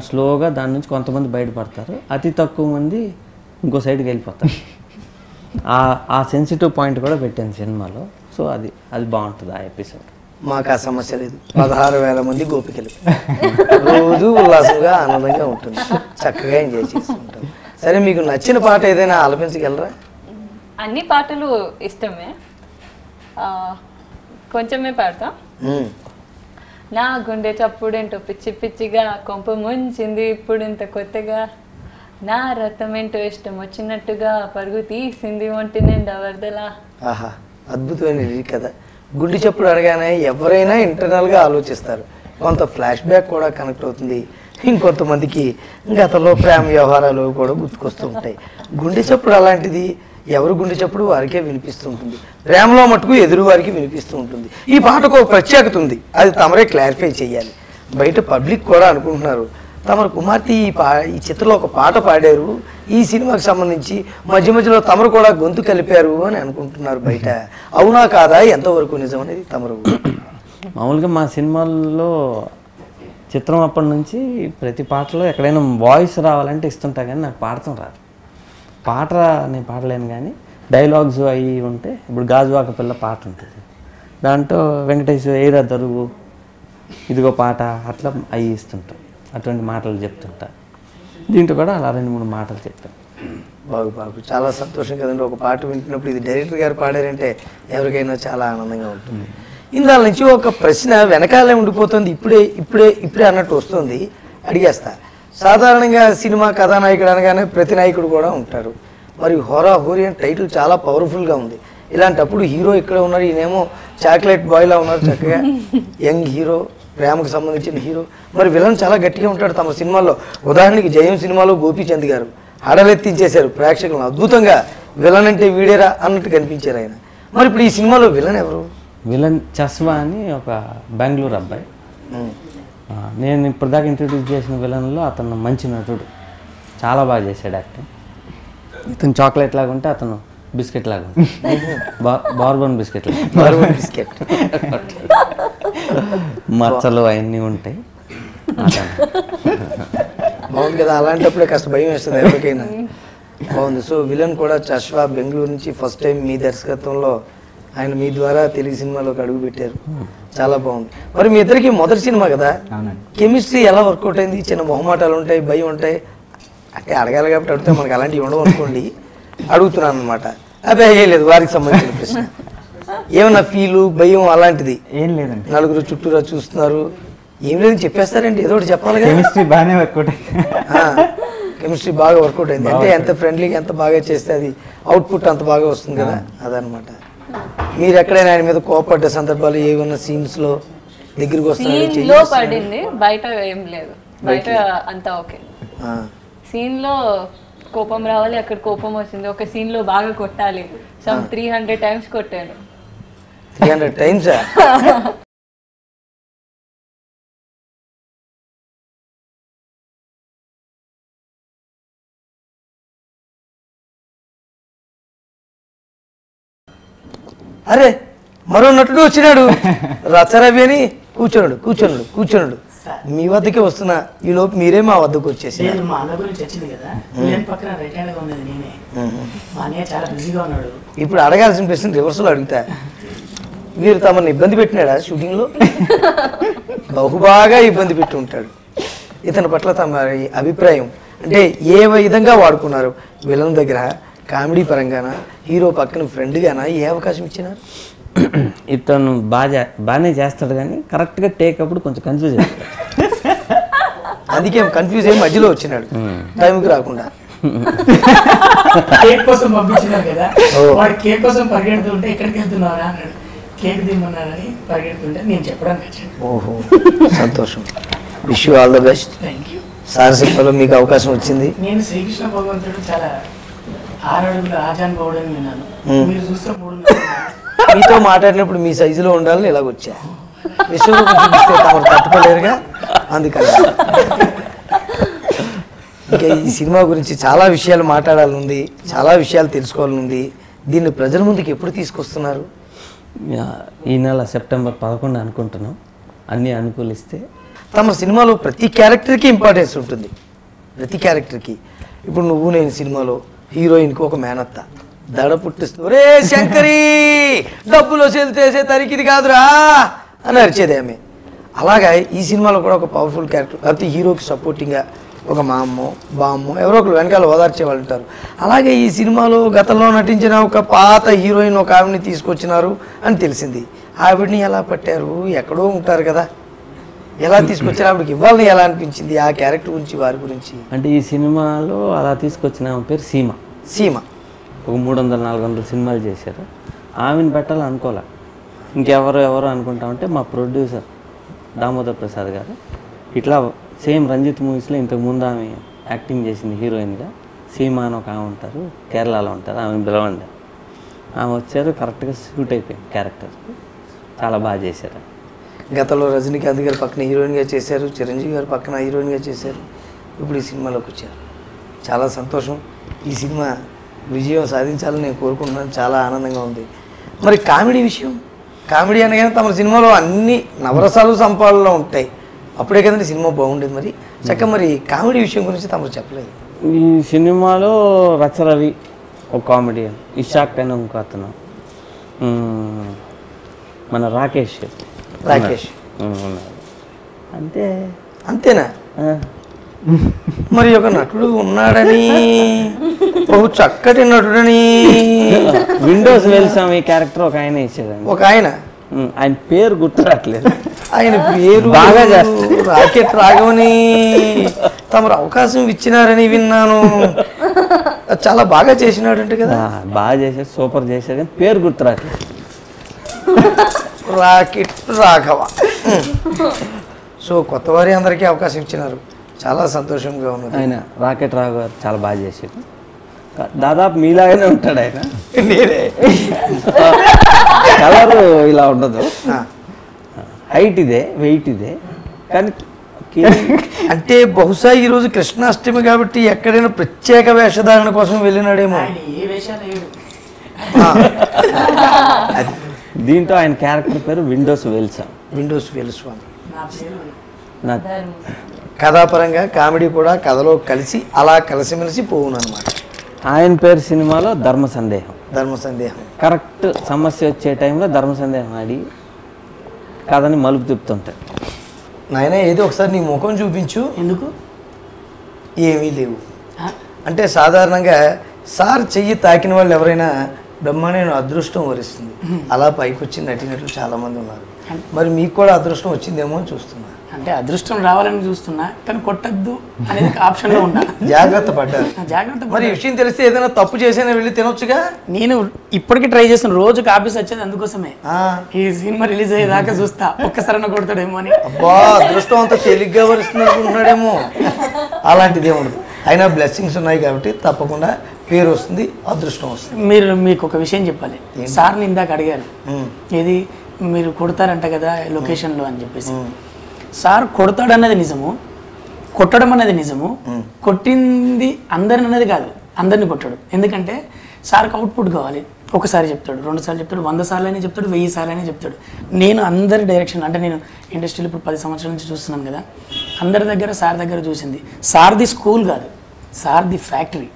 స్లోగా దాని నుంచి కొంతమంది బయటపడతారు, అతి తక్కువ మంది ఇంకో సైడ్కి వెళ్ళిపోతారు. ఆ సెన్సిటివ్ పాయింట్ కూడా పెట్టాను సినిమాలో. సో అది బాగుంటుంది ఆ ఎపిసోడ్. మాకు ఆ సమస్య లేదు. 16,000 మంది గోపికలు రోజు ఉల్లాసంగా ఆనందంగా ఉంటుంది, చక్కగా ఎంజాయ్ చేస్తుంటాం. సరే, మీకు నచ్చిన పాట ఏదైనా ఆలపించగలరా? అన్ని పాటలు ఇష్టమే, కొంచెమే పాడతా. నా గుండె చప్పుడేంటో పిచ్చి పిచ్చిగా కొంప ముంచింది ఇప్పుడు ఇంత కొత్తగా, నా రథం ఏంటో ఇష్టం వచ్చినట్టుగా పరుగు తీసింది ఒంటి నిండా వరదలా. ఆహా, అద్భుతమైన కదా. గుండె చప్పుడు అనగానే ఎవరైనా ఇంటర్నల్గా ఆలోచిస్తారు, కొంత ఫ్లాష్ బ్యాక్ కూడా కనెక్ట్ అవుతుంది, ఇంకొంతమందికి గతంలో ప్రేమ వ్యవహారాలు కూడా గుర్తుకొస్తూ ఉంటాయి. గుండె చప్పుడు అలాంటిది, ఎవరు గుండె చప్పుడు వారికే వినిపిస్తూ ఉంటుంది, ప్రేమలో మటుకు ఎదురు వారికి వినిపిస్తూ ఉంటుంది. ఈ పాటకు ఒక ప్రత్యేకత ఉంది, అది తమరే క్లారిఫై చేయాలి. బయట పబ్లిక్ కూడా అనుకుంటున్నారు తమరు కుమార్తె ఈ చిత్రంలో ఒక పాట పాడారు, ఈ సినిమాకి సంబంధించి మధ్య మధ్యలో తమరు కూడా గొంతు కలిపారు అని అనుకుంటున్నారు బయట. అవునా కాదా, ఎంతవరకు నిజం అనేది తమరు? మామూలుగా మా సినిమాల్లో చిత్రం అప్పటి నుంచి ప్రతి పాటలో ఎక్కడైనా వాయిస్ రావాలంటే ఇస్తుంటా, కానీ నాకు పాడటం రాదు. పాట నేను పాడలేను, కానీ డైలాగ్స్ అవి ఉంటే, ఇప్పుడు గాజువాక పిల్ల పాట ఉంటుంది, దాంట్లో వెంకటేశ్వర ఏరా దరువు ఇదిగో పాట అట్లా అవి ఇస్తుంటాం, అటువంటి మాటలు చెప్తుంటా. దీంట్లో కూడా అలా 2-3 మాటలు చెప్తాను. బాబు చాలా సంతోషం కదండి, ఒక పాట వింటున్నప్పుడు ఇది డైరెక్టర్ గారు పాడారంటే ఎవరికైనా చాలా ఆనందంగా ఉంటుంది. ఇందాల నుంచి ఒక ప్రశ్న వెనకాలే ఉండిపోతుంది, ఇప్పుడే అన్నట్టు వస్తుంది, అడిగేస్తా. సాధారణంగా సినిమా కథానాయకుడు అనగానే ప్రతి నాయకుడు కూడా ఉంటారు. మరి హోరా హోరీ అని టైటిల్ చాలా పవర్ఫుల్గా ఉంది. ఇలాంటప్పుడు హీరో ఇక్కడ ఉన్నారు, ఈయనేమో చాక్లెట్ బాయ్లా ఉన్నారు, చక్కగా యంగ్ హీరో, ప్రేమకు సంబంధించిన హీరో. మరి విలన్ చాలా గట్టిగా ఉంటాడు తమ సినిమాల్లో. ఉదాహరణకి జయం సినిమాలో గోపీచంద్ గారు హడలెత్తించేశారు ప్రేక్షకులను, అద్భుతంగా విలన్ అంటే వీడేరా అన్నట్టు కనిపించారు ఆయన. మరి ఇప్పుడు ఈ సినిమాలో విలన్ ఎవరు? విలన్ చస్వా అని ఒక బెంగళూరు అబ్బాయి. నేను ఇప్పుడు దాకా ఇంట్రడ్యూస్ చేసిన విలన్లో అతను మంచి నటుడు, చాలా బాగా చేశాడు యాక్టింగ్. ఇతను చాక్లెట్ లాగా ఉంటే అతను బిస్కెట్ లాగా బార్బన్ బిస్కెట్ మచ్చలు అవన్నీ ఉంటాయి. బాగుంది కదా, అలాంటప్పుడే కాస్త భయం వేస్తుంది ఎవరికైనా. బాగుంది. సో విలన్ కూడా చస్వా బెంగళూరు నుంచి ఫస్ట్ టైం మీ దర్శకత్వంలో ఆయన మీ ద్వారా తెలుగు సినిమాలోకి అడుగు పెట్టారు, చాలా బాగుంది. మరి మీ ఇద్దరికి మొదటి సినిమా కదా, కెమిస్ట్రీ ఎలా వర్కౌట్ అయింది? చిన్న మొహమాటాలు ఉంటాయి, భయం ఉంటాయి, అంటే అడగాలి కాబట్టి అడిగితే మనకి అలాంటివి ఉండవు అనుకోండి, అడుగుతున్నాను అనమాట. అదే లేదు, వారికి సంబంధించిన ప్రశ్న. ఏమన్నా ఫీలు భయం అలాంటిది ఏం లేదండి. నలుగురు చుట్టూరా చూస్తున్నారు, ఏం లేదని చెప్పేస్తారండి, ఏదో ఒకటి చెప్పాలి కదా. కెమిస్ట్రీ బాగానే వర్కౌట్ కెమిస్ట్రీ బాగా వర్కౌట్ అయింది అంటే ఎంత ఫ్రెండ్లీగా ఎంత బాగా చేస్తే అది అవుట్పుట్ అంత బాగా వస్తుంది కదా, అదనమాట. మీరు ఎక్కడైనా ఆయన మీద కోపడ్డ సందర్భాలు ఏమన్నా సీన్స్లో దగ్గరికి సీన్ లో పడింది, బయట ఏం లేదు. బయట అంతా ఓకే. సీన్ లో కోపం రావాలి, అక్కడ కోపం వచ్చింది. ఒక సీన్ లో బాగా కొట్టాలి, 300 times కొట్టాను. 300 times? అరే మరో నటుడు వచ్చినాడు రచరవి అని కూర్చోనుడు మీ వద్దకే వస్తున్నా, ఈ లోపు మీరే మా వద్దకు వచ్చేసి. మా అన్న గురించి వచ్చింది కదా, పక్కన రైట్ హ్యాండ్ గా ఉన్నది నేనే. మా అన్నయ్య చాలా బిజీగా ఉన్నాడు. ఇప్పుడు అడగాల్సిన ప్రశ్న రివర్స్లో అడుగుతా, మీరు తమను ఇబ్బంది పెట్టినాడా షూటింగ్ లో? బహుబాగా ఇబ్బంది పెట్టి ఉంటాడు. ఇతని పట్ల తమ అభిప్రాయం అంటే ఏ విధంగా వాడుకున్నారు? విలన్ దగ్గర కామెడీ పరంగానా, హీరో పక్కన ఫ్రెండ్గానా, ఏ అవకాశం ఇచ్చినారు? ఇతను బాగానే చేస్తాడు కానీ కరెక్ట్గా టేక్ అప్పుడు కొంచెం కన్ఫ్యూజ్ అవుతాడు. అందుకే కన్ఫ్యూజ్ అయ్యి మధ్యలో వచ్చినాడు టైంకి రాకుండా. కేక్ కోసం పంపించినారు కదా, వాడు కేక్ కోసం పరిగెడుతుంటే ఎక్కడికి వెళ్తున్నారా అన్నాడు. కేక్ తిమ్మన్నారని పరిగెడుతుంటే నేను చెప్పడానికి వచ్చాను. ఓహో సంతోషం. Wish you all the best. Thank you. సారసిప్పలో మీకు అవకాశం వచ్చింది. నేను శ్రీకృష్ణ భగవంతుడు చాలా 6 అడుగుల ఆజాన్ బౌడ్ అని విన్నాను. మీరు చూస్తే 3 మీతో మాట్లాడినప్పుడు మీ సైజులో ఉండాలని ఇలాగొచ్చా. విశ్వరూపం చూపిస్తే తమరు తట్టుకోలేరుగా, అందుకని. ఇంకా ఈ సినిమా గురించి చాలా విషయాలు మాట్లాడాలనుంది, చాలా విషయాలు తెలుసుకోవాలనుంది. దీన్ని ప్రజల ముందుకు ఎప్పుడు తీసుకొస్తున్నారు? ఈ నెల సెప్టెంబర్ 11 అనుకుంటున్నాం, అన్నీ అనుకూలిస్తే. తమ సినిమాలో ప్రతి క్యారెక్టర్కి ఇంపార్టెన్స్ ఉంటుంది, ప్రతి క్యారెక్టర్కి. ఇప్పుడు నువ్వు నేను సినిమాలో హీరోయిన్కి ఒక మేనత్త దడ పుట్టిస్తుంది, ఒరే శంకరి డబ్బులు వసూలు తరికిది కాదురా అని అరిచేది ఆమె. అలాగా ఈ సినిమాలో కూడా ఒక పవర్ఫుల్ క్యారెక్టర్, లేకపోతే హీరోకి సపోర్టింగ్గా ఒక మా అమ్మో బామ్మో ఎవరో ఒకరు వెనకాల ఓదార్చే వాళ్ళు ఉంటారు. అలాగే ఈ సినిమాలో గతంలో నటించిన ఒక పాత హీరోయిన్ ఒక ఆవిడని తీసుకొచ్చినారు అని తెలిసింది. ఆవిడని ఎలా పట్టారు? ఎక్కడో ఉంటారు కదా, ఎలా తీసుకొచ్చారు? ఆవిడకి ఇవ్వాలని ఎలా అనిపించింది? ఆ క్యారెక్టర్ గురించి, వారి గురించి. అంటే ఈ సినిమాలో అలా తీసుకొచ్చిన ఆమె పేరు సీమ. ఒక 300-400 సినిమాలు చేశారు. ఆమెను పెట్టాలని అనుకోలే, ఇంకెవరు అనుకుంటామంటే మా ప్రొడ్యూసర్ దామోదర్ ప్రసాద్ గారు ఇట్లా సేమ్ రంజిత్ మూవీస్లో ఇంతకుముందు ఆమె యాక్టింగ్ చేసింది హీరోయిన్గా. సీమ అని ఒక ఆమె ఉంటారు, కేరళలో ఉంటారు, ఆమె పిలవండి. ఆమె వచ్చారు, కరెక్ట్గా సూట్ అయిపోయింది క్యారెక్టర్కి, చాలా బాగా చేశారు. గతంలో రజనీకాంత్ గారు పక్కన హీరోయిన్గా చేశారు, చిరంజీవి గారు పక్కన హీరోయిన్గా చేశారు, ఇప్పుడు ఈ సినిమాలోకి వచ్చారు. చాలా సంతోషం. ఈ సినిమా విజయం సాధించాలని నేను కోరుకుంటున్నాను, చాలా ఆనందంగా ఉంది. మరి కామెడీ విషయం, కామెడీ అనగానే తమ సినిమాలో అన్ని నవరసాలు సంపాదనలో ఉంటాయి, అప్పుడే కదండి సినిమా బాగుండేది. మరి చక్కగా మరి కామెడీ విషయం గురించి తమరు చెప్పలేదు. ఈ సినిమాలో రచరవి ఒక కామెడియన్, ఇషాక్ అని ఇంకో అతను, మన రాకేష్ అంతేనా? మరి ఒక నటుడు ఉన్నాడని, బహు చక్కటి నటుడని. విండోస్ వెల్సాం ఈ క్యారెక్టర్ ఒక ఆయన ఇచ్చాడండి. ఒక ఆయన పేరు గుర్తురాట్లేదు, ఆయన పేరు బాగా చేస్తారు. రాకెట్ రాఘవని తమరు అవకాశం ఇచ్చినారని విన్నాను. చాలా బాగా చేసినాడు అంటే కదా. బాగా చేశాడు, సూపర్ చేశాడు, కానీ పేరు గుర్తురాట్లేదు. రాకెట్ రాఘవ. సో కొత్త వారి అందరికీ అవకాశం ఇచ్చినారు, చాలా సంతోషంగా ఉన్నది. ఆయన రాకెట్ రాఘవ గారు చాలా బాగా చేశాడు, దాదాపు మీలాగానే ఉంటాడు ఆయన. కలరు ఇలా ఉండదు, హైట్ ఇదే, వెయిట్ ఇదే, కానీ అంటే బహుశా ఈరోజు కృష్ణాష్టమి కాబట్టి ఎక్కడైనా ప్రత్యేక వేషధారణ కోసం వెళ్ళినాడేమో. దీంట్లో ఆయన క్యారెక్టర్ పేరు విండోస్ వెల్సాం. నా కథాపరంగా కామెడీ కూడా కథలో కలిసి అలా కలిసిమెలిసి పోవును అనమాట. ఆయన పేరు సినిమాలో ధర్మ సందేహం. కరెక్ట్ సమస్య వచ్చే టైంలో ధర్మ సందేహం ఆడి కథని మలుపు తిప్పుతుంటాడు. నాయన ఏదో ఒకసారి నీ ముఖం చూపించు. ఎందుకు? ఏమీ లేవు అంటే సాధారణంగా సార్ చెయ్యి తాకిన వాళ్ళు ఎవరైనా బ్రహ్మాండమైన అదృష్టం వరిస్తుంది, అలా పైకి వచ్చి నటినట్లు చాలా మంది ఉన్నారు. మరి మీకు కూడా అదృష్టం వచ్చిందేమో అని చూస్తున్నా. అంటే అదృష్టం రావాలని చూస్తున్నా, కానీ కొట్టద్దు అనేది ఆప్షన్లో ఉన్నా. జాగ్రత్త పడ్డారు. జాగ్రత్త మరి ఈ విషయం తెలిస్తే ఏదైనా తప్పు చేసినా వెళ్ళి తినొచ్చుగా. నేను ఇప్పటికీ ట్రై చేస్తాను, రోజుకి ఆఫీస్ వచ్చేది అందుకోసమే. ఈ సినిమా రిలీజ్ అయ్యేదాకా చూస్తా ఒక్కసారైనా కొడతాడేమో అని. అబ్బా అదృష్టం అంతా తేలిగ్గా వరుస్తుంది అనుకుంటున్నాడేమో. అలాంటిది ఏముండదు. అయినా బ్లెస్సింగ్స్ ఉన్నాయి కాబట్టి తప్పకుండా పేరు వస్తుంది, అదృష్టం వస్తుంది. మీకు ఒక విషయం చెప్పాలి. సార్ని ఇందాక అడిగాను, ఏది మీరు కొడతారంట కదా లొకేషన్లో అని చెప్పేసి. సార్ కొడతాడన్నది నిజము, కొట్టడం అనేది నిజము. కొట్టింది అందరిని అనేది కాదు, అందరిని కొట్టాడు. ఎందుకంటే సార్కి అవుట్పుట్ కావాలి. ఒకసారి చెప్తాడు, 2 సార్లు చెప్తాడు, 100 సార్లు అయినా చెప్తాడు, 1000 సార్లు అయినా చెప్తాడు. నేను అందరి డైరెక్షన్, అంటే నేను ఇండస్ట్రీలో ఇప్పుడు 10 సంవత్సరాల నుంచి చూస్తున్నాను కదా, అందరి దగ్గర సార్ దగ్గర చూసింది. సార్ది స్కూల్ కాదు, సార్ది factory,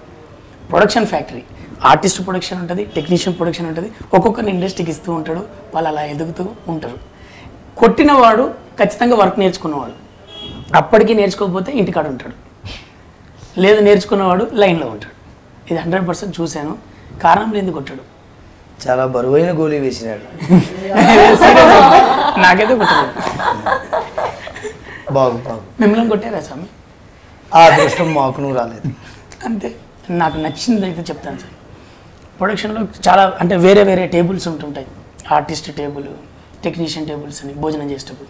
production factory. Artist production ఉంటుంది, టెక్నీషియన్ ప్రొడక్షన్ ఉంటుంది. ఒక్కొక్కరిని ఇండస్ట్రీకి ఇస్తూ ఉంటాడు, వాళ్ళు అలా ఎదుగుతూ ఉంటారు. కొట్టినవాడు ఖచ్చితంగా వర్క్ నేర్చుకున్నవాడు, అప్పటికీ నేర్చుకోకపోతే ఇంటికాడ ఉంటాడు, లేదు నేర్చుకున్నవాడు లైన్లో ఉంటాడు. ఇది 100% చూశాను. కారణం లేని కొట్టాడు. చాలా బరువైన గోళీ వేసినాడు. నాకైతే కొట్టలేదు. బాగు మిమ్మల్ని కొట్టారా స్వామి? ఆ అదృష్టం మాకు రాలేదు. అంతే. నాకు నచ్చింది అయితే చెప్తాను సార్. ప్రొడక్షన్లో చాలా అంటే వేరే వేరే టేబుల్స్ ఉంటుంటాయి, ఆర్టిస్ట్ టేబుల్, టెక్నీషియన్ టేబుల్స్ అని భోజనం చేసేటప్పుడు.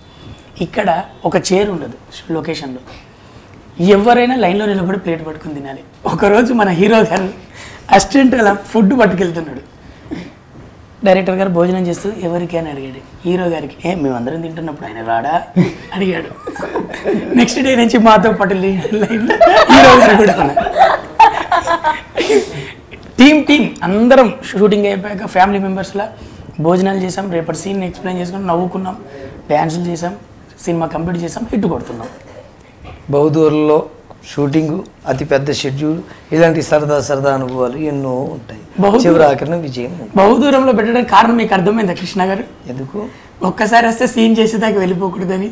ఇక్కడ ఒక చైర్ ఉండదు లొకేషన్లో. ఎవరైనా లైన్లో నిలబడి ప్లేట్ పట్టుకుని తినాలి. ఒకరోజు మన హీరో గారు అసిస్టెంట్ అలా ఫుడ్ పట్టుకెళ్తున్నాడు. డైరెక్టర్ గారు భోజనం చేస్తూ ఎవరికి అని అడిగాడు. హీరో గారికి మేమందరం తింటున్నప్పుడు ఆయన రాడా అడిగాడు. నెక్స్ట్ డే నుంచి మాతో పాటు లైన్లో హీరో గారు కూడా ఉన్నారు. టీం అందరం షూటింగ్ అయిపోయాక ఫ్యామిలీ మెంబర్స్లా భోజనాలు చేసాం, రేపటి సీన్ ఎక్స్ప్లెయిన్ చేసుకుని నవ్వుకున్నాం, డ్యాన్సులు చేసాం, సినిమా కంప్లీట్ చేసాం, హిట్ కొడుతున్నాం. బహుదూరంలో షూటింగు, అతిపెద్ద షెడ్యూల్, ఇలాంటి సరదా అనుభవాలు ఎన్నో ఉంటాయి. చివరి ఆఖరిన విజయం. బహుదూరంలో పెట్టడానికి కారణం మీకు అర్థమైందా కృష్ణ గారు? ఎందుకు? ఒక్కసారి వస్తే సీన్ చేసేదాకా వెళ్ళిపోకూడదని,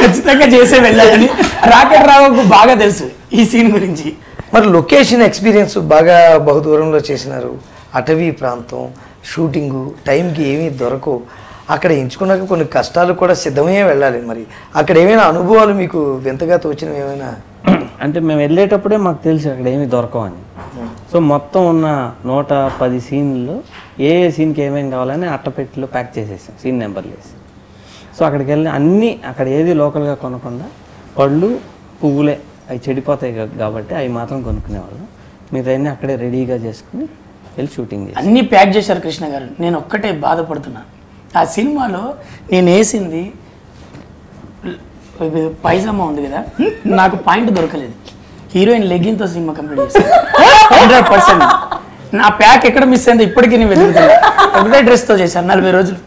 ఖచ్చితంగా చేసే వెళ్ళాలని రాకెట్ రావుకు బాగా తెలుసు ఈ సీన్ గురించి. మరి లొకేషన్ ఎక్స్పీరియన్స్ బాగా బహుదూరంలో చేసినారు. అటవీ ప్రాంతం, షూటింగు, టైంకి ఏమీ దొరకవు. అక్కడ ఎంచుకున్నాక కొన్ని కష్టాలు కూడా సిద్ధమయ్యే వెళ్ళాలి. మరి అక్కడ ఏమైనా అనుభవాలు మీకు వింతగా తోచినవి ఏమైనా? అంటే మేము వెళ్ళేటప్పుడే మాకు తెలుసు అక్కడ ఏమీ దొరకవని. సో మొత్తం ఉన్న 110 సీన్లు ఏ సీన్కి ఏమేమి కావాలని అట్టపెట్టిలో ప్యాక్ చేసేసాం, సీన్ నెంబర్లు వేసి. సో అక్కడికి వెళ్ళి అన్నీ అక్కడ ఏది లోకల్గా కొనకుండా పళ్ళు పువ్వులే, అవి చెడిపోతాయి కాబట్టి అవి మాత్రం కొనుక్కునేవాళ్ళం. మిగతా అక్కడే రెడీగా చేసుకుని వెళ్ళి షూటింగ్ చేసి అన్నీ ప్యాక్ చేశారు కృష్ణ గారు. నేను ఒక్కటే బాధపడుతున్నా, ఆ సినిమాలో నేను వేసింది పైజామా ఉంది కదా, నాకు పాయింట్ దొరకలేదు. హీరోయిన్ లెగ్గిన్తో సినిమా కంప్లీట్ చేశాను 100%. నా ప్యాక్ ఎక్కడ మిస్ అయిందో ఇప్పటికీ నేను వెతుకుతున్నా. ఒకటే డ్రెస్తో చేశాను 40 రోజులు.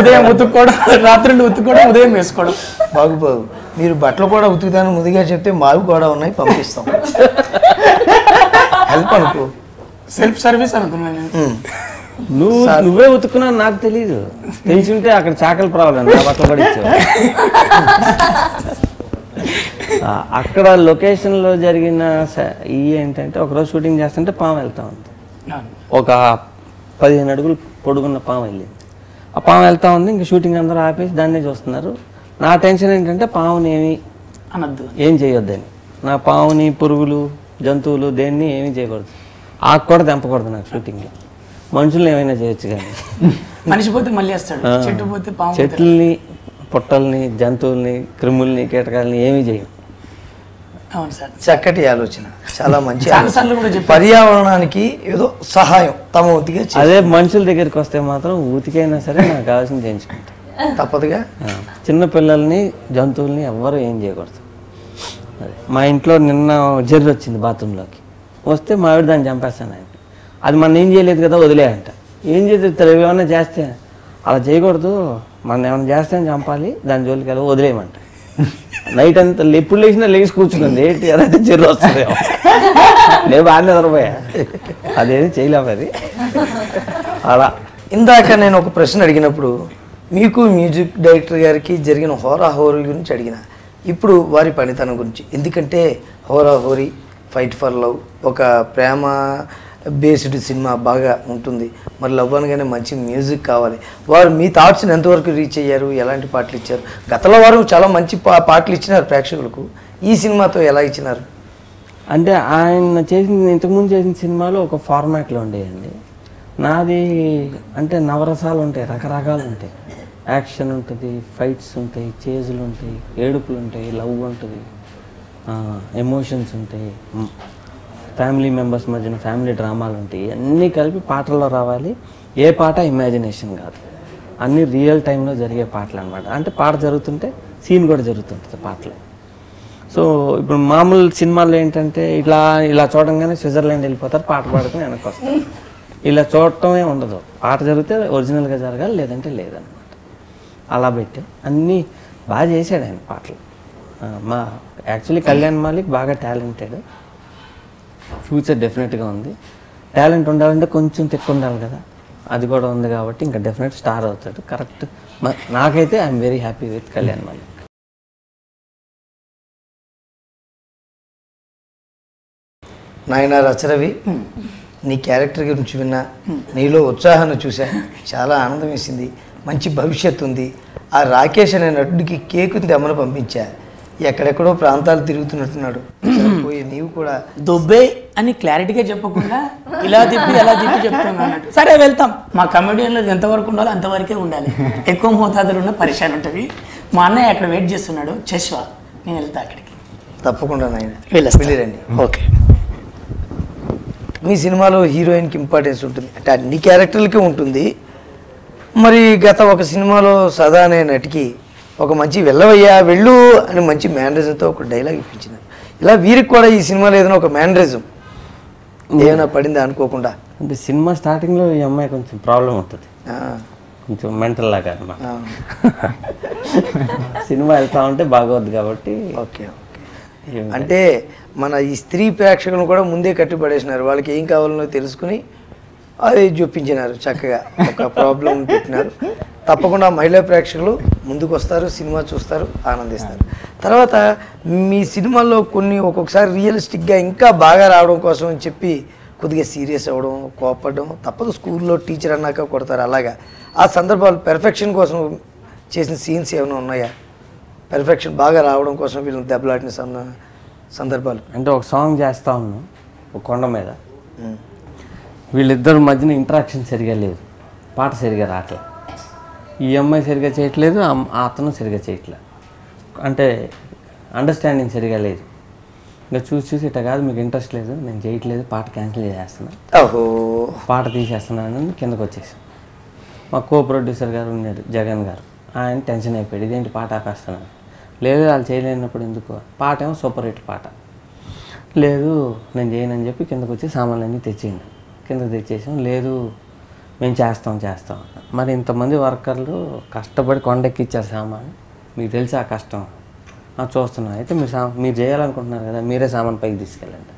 ఉదయం ఉతుక్కోవడం, రాత్రులు ఉతుక్కోవడం, ఉదయం వేసుకోవడం. బాగు మీరు బట్టలు కూడా ఉతుకుతాను ముందుగా చెప్తే మావి కూడా ఉన్నాయి, పంపిస్తాం. హెల్ప్ అనుకో, సెల్ఫ్ సర్వీస్ అనుకున్నాను నేను. నువ్వే ఉతుక్కున్నావు నాకు తెలీదు. తెలిసి ఉంటే అక్కడ చాకలి ప్రాబ్లం నా బట్టలు కూడా ఇచ్చావు. అక్కడ లొకేషన్లో జరిగిన ఏంటంటే ఒకరోజు షూటింగ్ చేస్తుంటే పాము వెళ్తా ఉంది. ఒక 15 అడుగులు పొడుగున్న పాము వెళ్ళింది. ఆ పాము వెళ్తా ఉంది, ఇంకా షూటింగ్ అందరూ ఆపేసి దాన్నే చూస్తున్నారు. నా టెన్షన్ ఏంటంటే పాముని అనద్దు, ఏం చేయొద్దని. నా పాముని, పురుగులు, జంతువులు దేన్ని ఏమీ చేయకూడదు, ఆకు కూడా తెంపకూడదు నాకు షూటింగ్లో. మనుషుల్ని ఏమైనా చేయొచ్చు కానీ మనిషి పోతే మళ్ళీ వస్తాడు, చెట్టు పోతే పాము. చెట్లని, పుట్టల్ని, జంతువుల్ని, క్రిముల్ని, కీటకాలని ఏమీ చేయం. అవును సార్, చక్కటి ఆలోచన, చాలా మంచి చాలాసార్లు కూడా చెప్పారు. పర్యావరణానికి ఏదో సహాయం తమ ఉతిగా. అదే మనుషుల దగ్గరికి వస్తే మాత్రం ఉతికైనా సరే నాకు కావాల్సింది చేయించుకుంటా, తప్పదుగా. చిన్న పిల్లల్ని, జంతువుల్ని ఎవ్వరూ ఏం చేయకూడదు. అదే మా ఇంట్లో నిన్న జర్రి వచ్చింది బాత్రూంలోకి, వస్తే మా ఆవిడ దాన్ని చంపేస్తాను. ఆయన అది మనం ఏం చేయలేదు కదా, వదిలేయంట. ఏం చేస్తారు, ఏమన్నా చేస్తే అలా చేయకూడదు, మనం ఏమైనా చేస్తే చంపాలి, దాని జోలికి వెళ్ళి వదిలేయమంట. నైట్ అంతా ఎప్పుడు లేచినా లేచి కూర్చుంది, ఏంటి అదంటే జర్రి వస్తుంది. నేను బాగానే నిద్రపోయా, అదేది చేయలేము అది అలా. ఇందాక నేను ఒక ప్రశ్న అడిగినప్పుడు మీకు మ్యూజిక్ డైరెక్టర్ గారికి జరిగిన హోరాహోరీ గురించి అడిగిన, ఇప్పుడు వారి పనితనం గురించి. ఎందుకంటే హోరాహోరీ, ఫైట్ ఫర్ లవ్, ఒక ప్రేమ బేస్డ్ సినిమా బాగా ఉంటుంది. మరి లవ్ అనగానే మంచి మ్యూజిక్ కావాలి. వారు మీ థాట్స్ని ఎంతవరకు రీచ్ అయ్యారు, ఎలాంటి పాటలు ఇచ్చారు? గతంలో వారు చాలా మంచి పాటలు ఇచ్చినారు ప్రేక్షకులకు, ఈ సినిమాతో ఎలా ఇచ్చినారు? అంటే ఆయన చేసిన ఇంతకుముందు చేసిన సినిమాలు ఒక ఫార్మాట్లో ఉండేయండి. నాది అంటే నవరసాలు ఉంటాయి, రకరకాలు ఉంటాయి. యాక్షన్ ఉంటుంది, ఫైట్స్ ఉంటాయి, చేజులు ఉంటాయి, ఏడుపులు ఉంటాయి, లవ్ ఉంటుంది, ఎమోషన్స్ ఉంటాయి, ఫ్యామిలీ మెంబర్స్ మధ్యన ఫ్యామిలీ డ్రామాలు ఉంటాయి. అన్నీ కలిపి పాటల్లో రావాలి. ఏ పాట ఇమాజినేషన్ కాదు, అన్నీ రియల్ టైంలో జరిగే పాటలు అనమాట. అంటే పాట జరుగుతుంటే సీన్ కూడా జరుగుతుంటుంది పాటలో. సో ఇప్పుడు మామూలు సినిమాల్లో ఏంటంటే ఇలా చూడంగానే స్విట్జర్లాండ్ వెళ్ళిపోతారు, పాట పాడుకుని వెనక్కి వస్తారు. ఇలా చూడటమే ఉండదు, పాట జరిగితే ఒరిజినల్గా జరగాలి, లేదంటే లేదనమాట. అలా పెట్టి అన్నీ బాగా చేశాడు ఆయన పాటలు. మా యాక్చువల్లీ కళ్యాణ్ మాలిక్ బాగా టాలెంటెడ్, ఫ్యూచర్ డెఫినెట్గా ఉంది. టాలెంట్ ఉండాలంటే కొంచెం తిక్కు ఉండాలి కదా, అది కూడా ఉంది కాబట్టి ఇంకా డెఫినెట్ స్టార్ అవుతాడు. కరెక్ట్. నాకైతే I'm very happy with Kalyan Malik. నాయన రచరవి, నీ క్యారెక్టర్ గురించి విన్నా, నీలో ఉత్సాహాన్ని చూసా, చాలా ఆనందం వేసింది. మంచి భవిష్యత్తు ఉంది. ఆ రాకేష్ అనే నటుడికి కేకు తెమ్మని పంపించా, ఎక్కడెక్కడో ప్రాంతాలు తిరుగుతున్నట్టున్నాడు. పోయి నీవు కూడా దుబ్బే అని క్లారిటీగా చెప్పకుండా ఇలా తిప్పి చెప్తున్నాను. సరే వెళ్తాం, మా కమెడియన్లో ఎంతవరకు ఉండాలో అంతవరకే ఉండాలి. ఎక్కువ మోతాదులు ఉన్న పరిశాన్ ఉంటుంది. మా అన్నయ్య అక్కడ వెయిట్ చేస్తున్నాడు, చశ్వా, నేను వెళ్తా అక్కడికి. తప్పకుండా నాయన వెళ్ళండి. ఓకే. మీ సినిమాలో హీరోయిన్కి ఇంపార్టెన్స్ ఉంటుంది అంటే అన్ని క్యారెక్టర్లకే ఉంటుంది. మరి గత ఒక సినిమాలో సదా అనే నటికి ఒక మంచి వెళ్ళవయ్యా వెళ్ళు అని మంచి మేనరిజంతో ఒక డైలాగ్ ఇప్పించినారు. ఇలా వీరికి కూడా ఈ సినిమాలో ఏదైనా ఒక మేనరిజం ఏమైనా పడిందా అనుకోకుండా? అంటే సినిమా స్టార్టింగ్లో ఈ అమ్మాయి కొంచెం ప్రాబ్లం అవుతుంది, కొంచెం మెంటల్ లాగా అన్నమాట. సినిమా వెళ్తా ఉంటే బాగోద్దు కాబట్టి. Okay okay. అంటే మన ఈ స్త్రీ ప్రేక్షకులను కూడా ముందే కట్టిపడేసినారు. వాళ్ళకి ఏం కావాలనో తెలుసుకుని అది చూపించినారు, చక్కగా ఒక ప్రాబ్లం పెట్టినారు. తప్పకుండా మహిళా ప్రేక్షకులు ముందుకు వస్తారు, సినిమా చూస్తారు, ఆనందిస్తారు. తర్వాత మీ సినిమాల్లో కొన్ని ఒక్కొక్కసారి రియలిస్టిక్గా ఇంకా బాగా రావడం కోసం అని చెప్పి కొద్దిగా సీరియస్ అవ్వడం, కోపడడం తప్పదు. స్కూల్లో టీచర్ అన్నాక కొడతారు, అలాగా ఆ సందర్భాలు పెర్ఫెక్షన్ కోసం చేసిన సీన్స్ ఏమైనా ఉన్నాయా? పెర్ఫెక్షన్ బాగా రావడం కోసం వీళ్ళని దెబ్బలాటిన సందర్భాలు? అంటే ఒక సాంగ్ చేస్తా ఉన్నాం ఒక కొండ మీద, వీళ్ళిద్దరి మధ్యన ఇంటరాక్షన్ సరిగా లేదు, పాట సరిగా రావట్లేదు. ఈ అమ్మాయి సరిగా చేయట్లేదు, అతను సరిగా చేయట్లేదు. అంటే అండర్స్టాండింగ్ సరిగా లేదు. ఇంకా చూసి ఇట్లా కాదు, మీకు ఇంట్రెస్ట్ లేదు, నేను చేయట్లేదు, పాట క్యాన్సిల్ చేసేస్తున్నాను, పాట తీసేస్తున్నాను అని కిందకు వచ్చేసాను. మా కో ప్రొడ్యూసర్ గారు ఉన్నాడు జగన్ గారు, ఆయన టెన్షన్ అయిపోయాడు, ఇదేంటి పాట ఆపేస్తున్నాను. లేదు వాళ్ళు చేయలేనప్పుడు ఎందుకు, పాట ఏమో సూపర్ హిట్ పాట, లేదు నేను చేయనని చెప్పి కిందకు వచ్చి సామాన్లన్నీ తెచ్చేయండి. కిందకు తెచ్చేసాం, లేదు మేము చేస్తాం. మరి ఇంతమంది వర్కర్లు కష్టపడి కొండెక్కిచ్చారు సామాన్, మీకు తెలిసి ఆ కష్టం చూస్తున్నాం. అయితే మీరు చేయాలనుకుంటున్నారు కదా, మీరే సామాన్ పైకి తీసుకెళ్ళండి.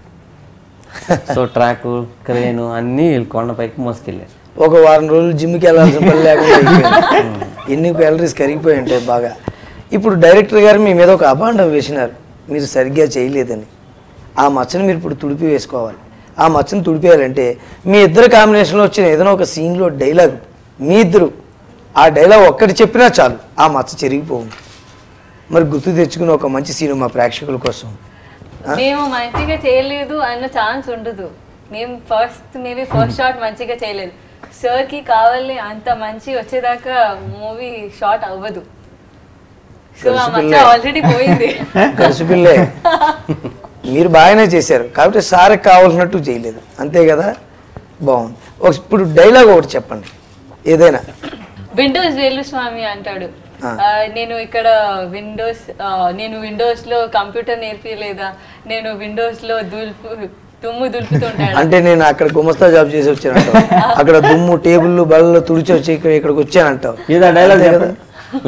సో ట్రాకు, క్రేను అన్నీ కొండపైకి మోసుకెళ్ళారు. ఒక వారం రోజులు జిమ్కి వెళ్ళాల్సిన పని లేకుండా ఎన్ని క్యాలరీస్ కరిగిపోయి ఉంటాయి బాగా. ఇప్పుడు డైరెక్టర్ గారు మీ మీద ఒక అభాండం వేసినారు, మీరు సరిగ్గా చేయలేదని. ఆ మచ్చను మీరు ఇప్పుడు తుడిపి వేసుకోవాలి. ఆ మచ్చను తుడిపేయాలంటే మీ ఇద్దరు కాంబినేషన్లో వచ్చిన ఏదైనా ఒక సీన్లో డైలాగ్, మీ ఇద్దరు ఆ డైలాగ్ ఒక్కటి చెప్పినా చాలు, ఆ మచ్చ చెరిగిపోవు. మరి గుర్తు తెచ్చుకుని ఒక మంచి సీన్ మా ప్రేక్షకుల కోసం. మేము మంచిగా చేయలేదు అన్న ఛాన్స్ ఉండదు. మేము ఫస్ట్ షాట్ మంచిగా చేయలేదు, సార్కి కావాలి అంత మంచి వచ్చేదాకా మూవీ షాట్ అవ్వదు. సో ఆ మచ్చ ఆల్రెడీ పోయింది. కలిసిపిల్లే మీరు బాగానే చేశారు కాబట్టి సార్కి కావాల్సినట్టు చేయలేదు, అంతే కదా. బాగుంది. ఇప్పుడు డైలాగ్ ఒకటి చెప్పండి ఏదైనా. విండోస్ వేలుస్వామి అంటాడు, నేను ఇక్కడ విండోస్ లో కంప్యూటర్ నేర్పియలేదా, నేను విండోస్ లో దుమ్ము దులుపుతుంటాడు. అంటే నేను అక్కడ గుమస్తా జాబ్ చేసి వచ్చానంటావు, అక్కడ దుమ్ము టేబుల్ బళ్ళలో తుడిచి వచ్చి ఇక్కడికి వచ్చానంటావు. ఏదా డైలాగ్ చెప్పండి,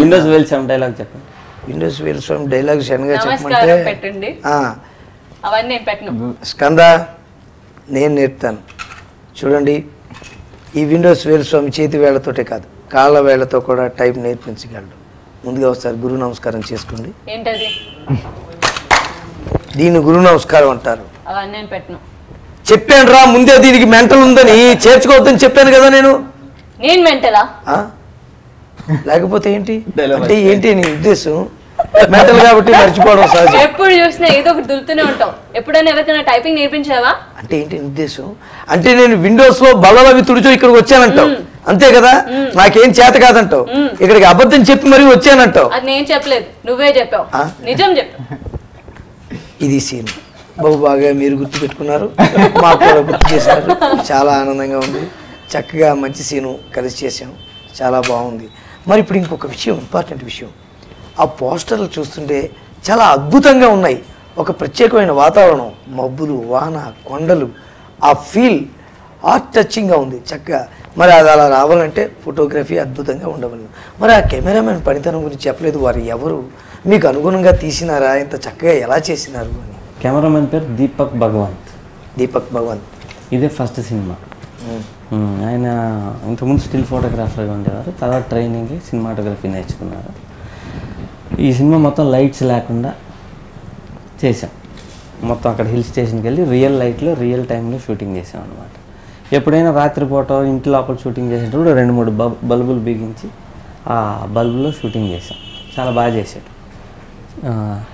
విండోస్ వేల్సాం డైలాగ్ చెప్పండి. విండోస్ వేల్స్వామి డైలాగ్ శనగా నమస్కారం పెట్టండి, చెప్పమంటే అవన్నీ నేను పెట్టను. స్కంద నేను నేర్పుతాను చూడండి. ఈ విండోస్ వేల్స్వామి చేతి వేళ్లతోటే కాదు కాళ్ళ వేళ్లతో కూడా టైప్ నేర్పించగలడు. ముందుగా ఒకసారి గురు నమస్కారం చేసుకోండి. ఏంటది? దీన్ని గురు నమస్కారం అంటారు. అవన్నీ నేను పెట్టను. చెప్పాను రా ముందే దీనికి మెంటల్ ఉందని, చేర్చుకోవద్దని చెప్పాను కదా నేను. నేను మెంటలా? లేకపోతే ఏంటి అంటే ఏంటి నీ ఉద్దేశం? మెంటల్ కాబట్టి మర్చిపోవడం సహజం. ఎప్పుడు చూసినా ఏదో ఒకటి దులుతూనే ఉంటావు. ఎప్పుడైనా ఎవరికైనా టైపింగ్ నేర్పించావా? అంటే ఏంటి ఉద్దేశం? అంటే నేను విండోస్ లో బల్లలు అవి తుడిచో ఇక్కడికి వచ్చానంటావు, అంతే కదా? నాకేం చేత కాదంటావు, ఇక్కడికి అబద్ధం చెప్పి మరీ వచ్చానంటావు. అది నేను చెప్పలేదు, నువ్వే చెప్పావు. నిజం చెప్పు. ఇది సీన్ బాగా మీరు గుర్తు పెట్టుకున్నారు, మాకు కూడా గుర్తు చేశారు. చాలా ఆనందంగా ఉంది. చక్కగా మంచి సీను కలిసి చేసాం, చాలా బాగుంది. మరి ఇప్పుడు ఇంకొక విషయం, ఇంపార్టెంట్ విషయం. ఆ పోస్టర్లు చూస్తుంటే చాలా అద్భుతంగా ఉన్నాయి. ఒక ప్రత్యేకమైన వాతావరణం, మబ్బులు, వాన, కొండలు, ఆ ఫీల్ హార్ట్ టచింగ్గా ఉంది చక్కగా. మరి అది అలా రావాలంటే ఫోటోగ్రఫీ అద్భుతంగా ఉండవలను. మరి ఆ కెమెరామెన్ పనితనం గురించి చెప్పలేదు. వారు ఎవరు, మీకు అనుగుణంగా తీసినారా, ఇంత చక్కగా ఎలా చేసినారు అని? కెమెరామెన్ పేరు దీపక్ భగవంత్. దీపక్ భగవంత్ ఇదే ఫస్ట్ సినిమా. ఆయన ఇంతకుముందు స్టిల్ ఫోటోగ్రాఫర్గా ఉండేవారు, తర్వాత ట్రైనింగ్ సినిమాటోగ్రఫీ నేర్చుకున్నారు. ఈ సినిమా మొత్తం లైట్స్ లేకుండా చేసాం. మొత్తం అక్కడ హిల్ స్టేషన్కి వెళ్ళి రియల్ లైట్లో రియల్ టైంలో షూటింగ్ చేసాం అనమాట. ఎప్పుడైనా రాత్రిపూట ఇంటి లోపల షూటింగ్ చేసేటప్పుడు 2-3 బల్బులు బిగించి ఆ బల్బులో షూటింగ్ చేసాం. చాలా బాగా చేశాడు.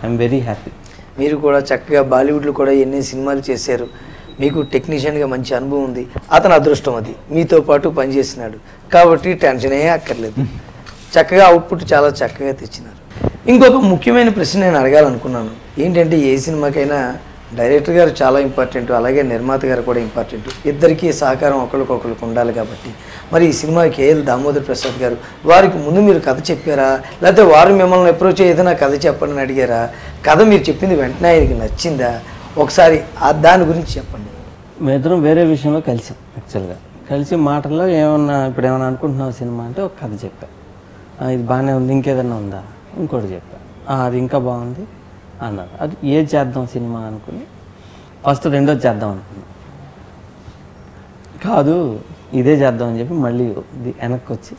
I'm very happy. మీరు కూడా చక్కగా బాలీవుడ్లో కూడా ఎన్ని సినిమాలు చేశారు, మీకు టెక్నీషియన్గా మంచి అనుభవం ఉంది. అతను అదృష్టం అది, మీతో పాటు పనిచేసినాడు కాబట్టి టెన్షన్ అక్కర్లేదు. చక్కగా అవుట్పుట్ చాలా చక్కగా తెచ్చినారు. ఇంకొక ముఖ్యమైన ప్రశ్న నేను అడగాలనుకున్నాను. ఏంటంటే ఏ సినిమాకైనా డైరెక్టర్ గారు చాలా ఇంపార్టెంట్, అలాగే నిర్మాత గారు కూడా ఇంపార్టెంట్. ఇద్దరికీ సహకారం ఒకరికొకరికి ఉండాలి కాబట్టి మరి ఈ సినిమా కేఎల్ దామోదర్ ప్రసాద్ గారు వారికి ముందు మీరు కథ చెప్పారా, లేకపోతే వారు మిమ్మల్ని అప్రోచ్ ఏదైనా కథ చెప్పండి అని అడిగారా? కథ మీరు చెప్పింది వెంటనే ఆయనకి నచ్చిందా? ఒకసారి దాని గురించి చెప్పండి. మేమిద్దరం వేరే విషయంలో కలిసాం. యాక్చువల్గా కలిసి మాటల్లో ఏమన్నా ఇప్పుడు ఏమైనా అనుకుంటున్నావు సినిమా అంటే ఒక కథ చెప్పా, ఇది బాగానే ఉంది, ఇంకేదన్నా ఉందా, ఇంకోటి చెప్పా, అది ఇంకా బాగుంది అన్నారు. అది ఏది చేద్దాం సినిమా అనుకుని ఫస్ట్ రెండోది చేద్దాం అనుకున్నాం. కాదు ఇదే చేద్దాం అని చెప్పి మళ్ళీ వెనక్కి వచ్చి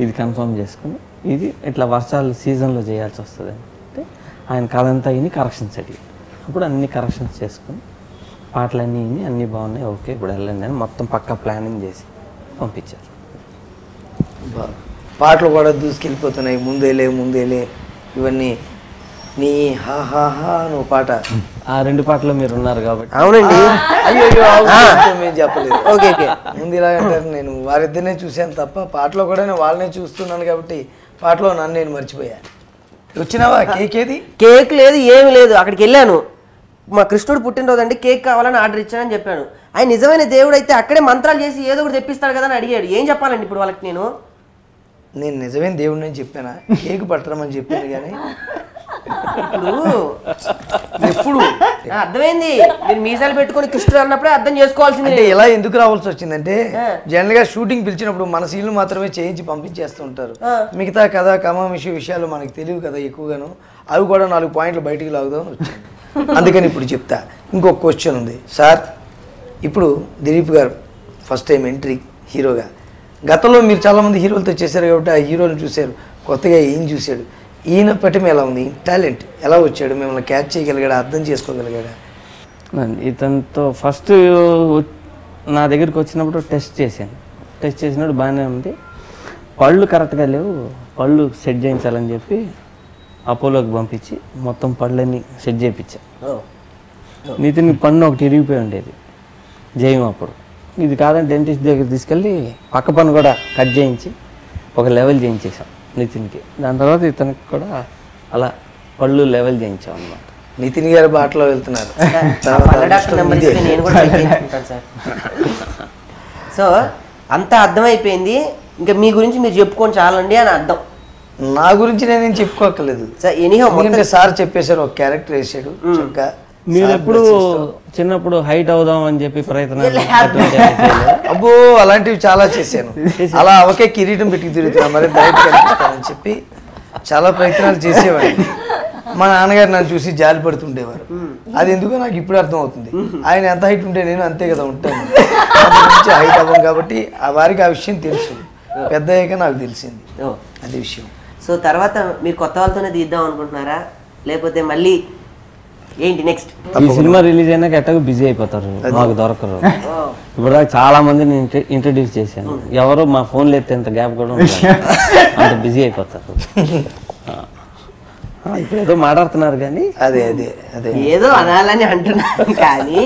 ఇది కన్ఫర్మ్ చేసుకుని ఇది ఇట్లా వర్షాలు సీజన్లో చేయాల్సి వస్తుంది అంటే ఆయన కథంతా ఇన్ని కరెక్షన్స్ అడిగి అప్పుడు అన్ని కరెక్షన్స్ చేసుకుని పాటలన్నీ ఇన్ని అన్నీ బాగున్నాయి, ఓకే ఇప్పుడు వెళ్ళండి అని మొత్తం పక్కా ప్లానింగ్ చేసి పంపించారు. పాటలు కూడా దూసుకెళ్ళిపోతున్నాయి, ముందేలే ఇవన్నీ. నీ హా హా హా నువ్వు పాట, ఆ 2 పాటలు మీరు ఉన్నారు కాబట్టి. అవునండి. అయ్యో మేము చెప్పలేదు. ఓకే ముందు ఇలాగంటారు. నేను వారిద్దరినే చూశాను తప్ప పాటలో కూడా నేను వాళ్ళనే చూస్తున్నాను కాబట్టి పాటలో నన్ను నేను మర్చిపోయా. వచ్చినావా? కేక్ ఏది? కేక్ లేదు, ఏమి లేదు. అక్కడికి వెళ్ళాను, మా కృష్ణుడు పుట్టినరోజు అంటే కేక్ కావాలని ఆర్డర్ ఇచ్చానని చెప్పాను. ఆయన నిజమైన దేవుడు అయితే అక్కడే మంత్రాలు చేసి ఏదో ఒకటి తెప్పిస్తాడు కదా అని అడిగాడు. ఏం చెప్పాలండి ఇప్పుడు వాళ్ళకి? నేను నిజమైన దేవుడిని చెప్పానా? కేక్ పట్టరమని చెప్పాను కానీ ఎప్పుడు అర్థమైంది. మీరు మీసాలు పెట్టుకుని కృష్ణుడు అన్నప్పుడే అర్థం చేసుకోవాల్సింది. అంటే ఇలా ఎందుకు రావాల్సి వచ్చిందంటే జనరల్ గా షూటింగ్ పిలిచినప్పుడు మన సీన్లు మాత్రమే చేయించి పంపించేస్తూ ఉంటారు. మిగతా కథ కమామిషి విషయాలు మనకు తెలియవు కదా ఎక్కువగాను. అవి కూడా 4 పాయింట్లు బయటికి లాగుదామని వచ్చాను. అందుకని ఇప్పుడు చెప్తా. ఇంకొక క్వశ్చన్ ఉంది సార్. ఇప్పుడు దిలీప్ గారు ఫస్ట్ టైం ఎంట్రీ హీరోగా. గతంలో మీరు చాలామంది హీరోలతో చేశారు కాబట్టి ఆ హీరోని చూశారు, కొత్తగా ఏం చూశాడు, ఈయన పట్టం ఎలా ఉంది, టాలెంట్ ఎలా వచ్చాడు, మిమ్మల్ని క్యాచ్ చేయగలిగాడా, అర్థం చేసుకోగలిగాడా? ఇతనితో ఫస్ట్ నా దగ్గరికి వచ్చినప్పుడు టెస్ట్ చేసినప్పుడు బాగానే ఉంది. పళ్ళు కరెక్ట్గా లేవు, పళ్ళు సెట్ చేయించాలని చెప్పి అపోలోకి పంపించి మొత్తం పళ్ళని సెట్ చేయించా. నితిన్ పన్ను ఒకటి ఇరిగిపోయి ఉండేది జయం అప్పుడు. ఇది కాదని డెంటిస్ట్ దగ్గర తీసుకెళ్ళి పక్క పన్ను కూడా కట్ చేయించి ఒక లెవెల్ చేయించేసాం నితిన్కి. దాని తర్వాత ఇతనికి కూడా అలా పళ్ళు లెవెల్ చేయించాం అన్నమాట. నితిన్ గారి బాటలో వెళ్తున్నారు. సో అంతా అర్థమైపోయింది, ఇంకా మీ గురించి మీరు చెప్పుకొని చాలండి అని అర్థం. నా గురించి నేనేం చెప్పుకోకలేదు, ఎందుకంటే సార్ చెప్పేశారు, ఒక క్యారెక్టర్ వేసాడు చక్కగా. మీరు ఎప్పుడు చిన్నప్పుడు హైట్ అవుదాం అని చెప్పి ప్రయత్నం? అబ్బో అలాంటివి చాలా చేశాను. అలా ఒకే కిరీటం పెట్టి తిరుగుతున్నా మరి డైరెక్ట్ కనిపిస్తానని చెప్పి చాలా ప్రయత్నాలు చేసేవాడిని. మా నాన్నగారు నన్ను చూసి జాలి పడుతుండేవారు. అది ఎందుకో నాకు ఇప్పుడు అర్థం అవుతుంది. ఆయన ఎంత హైట్ ఉంటే నేను అంతే కదా ఉంటాను. హైట్ అవ్వం కాబట్టి ఆ వారికి ఆ విషయం తెలుసు. పెద్ద అయ్యాక నాకు తెలిసింది అది విషయం. సో తర్వాత మీరు కొత్త వాళ్ళతోనే తీద్దాం అనుకుంటున్నారా, లేకపోతే మళ్ళీ ఏంటి నెక్స్ట్? ఈ సినిమా రిలీజ్ అయినాక ఎట్టగా బిజీ అయిపోతారు, మాకు దొరకరు. ఇప్పుడు దాకా చాలా మందిని ఇంట్రడ్యూస్ చేశాను, ఎవరు మా ఫోన్లు ఎత్తే ఎంత గ్యాప్ కూడా ఉండదు, అంత బిజీ అయిపోతారు. ఇప్పుడు ఏదో మాట్లాడుతున్నారు కానీ అదే అదే అదే ఏదో అనాలని అంటున్నాను కానీ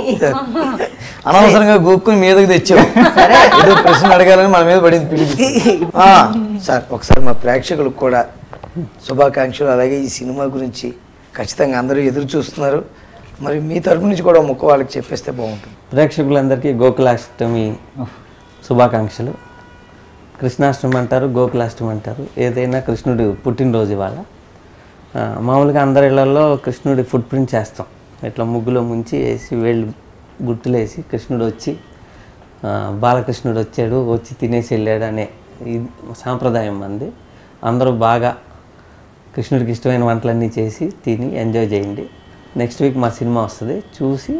అనవసరంగా గోక్కుని మీదకి తెచ్చావు. సరే ఏదో ప్రశ్న అడగాలని మన మీద పడింది పిలిపి. సార్ ఒకసారి మా ప్రేక్షకులకు కూడా శుభాకాంక్షలు. అలాగే ఈ సినిమా గురించి ఖచ్చితంగా అందరూ ఎదురు చూస్తున్నారు. మరి మీ తరపు నుంచి కూడా ముక్క వాళ్ళకి చెప్పేస్తే బాగుంటుంది. ప్రేక్షకులందరికీ గోకులాష్టమి శుభాకాంక్షలు. కృష్ణాష్టమి అంటారు, గోకులాష్టమి అంటారు, ఏదైనా కృష్ణుడి పుట్టినరోజు ఇవాళ. మామూలుగా అందరి ఇళ్లలో కృష్ణుడి ఫుట్ ప్రింట్ చేస్తాం, ఇట్లా ముగ్గులో ముంచి వేసి వేళ్ళు గుర్తులేసి కృష్ణుడు వచ్చి బాలకృష్ణుడు వచ్చాడు, వచ్చి తినేసి వెళ్ళాడు అనే ఇది సాంప్రదాయం మంది. అందరూ బాగా కృష్ణుడికి ఇష్టమైన వంటలన్నీ చేసి తిని ఎంజాయ్ చేయండి. నెక్స్ట్ వీక్ మా సినిమా వస్తుంది, చూసి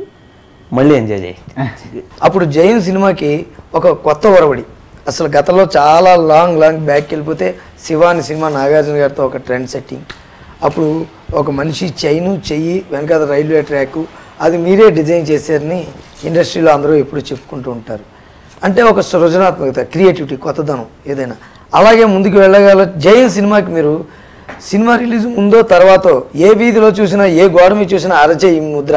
మళ్ళీ ఎంజాయ్ చేయండి. అప్పుడు జైన్ సినిమాకి ఒక కొత్త ఒరవడి. అసలు గతంలో చాలా లాంగ్ బ్యాక్ వెళ్ళిపోతే శివాని సినిమా నాగార్జున గారితో ఒక ట్రెండ్ సెట్టింగ్. అప్పుడు ఒక మనిషి చైను చెయ్యి వెనకాల రైల్వే ట్రాక్ అది మీరే డిజైన్ చేశారని ఇండస్ట్రీలో అందరూ ఎప్పుడు చెప్పుకుంటూ ఉంటారు. అంటే ఒక సృజనాత్మకత, క్రియేటివిటీ, కొత్తదనం ఏదైనా అలాగే ముందుకు వెళ్ళగల జైన్ సినిమాకి మీరు సినిమా రిలీజ్ ముందో తర్వాతో ఏ వీధిలో చూసినా ఏ గోడ మీద చూసినా అరచేయి ముద్ర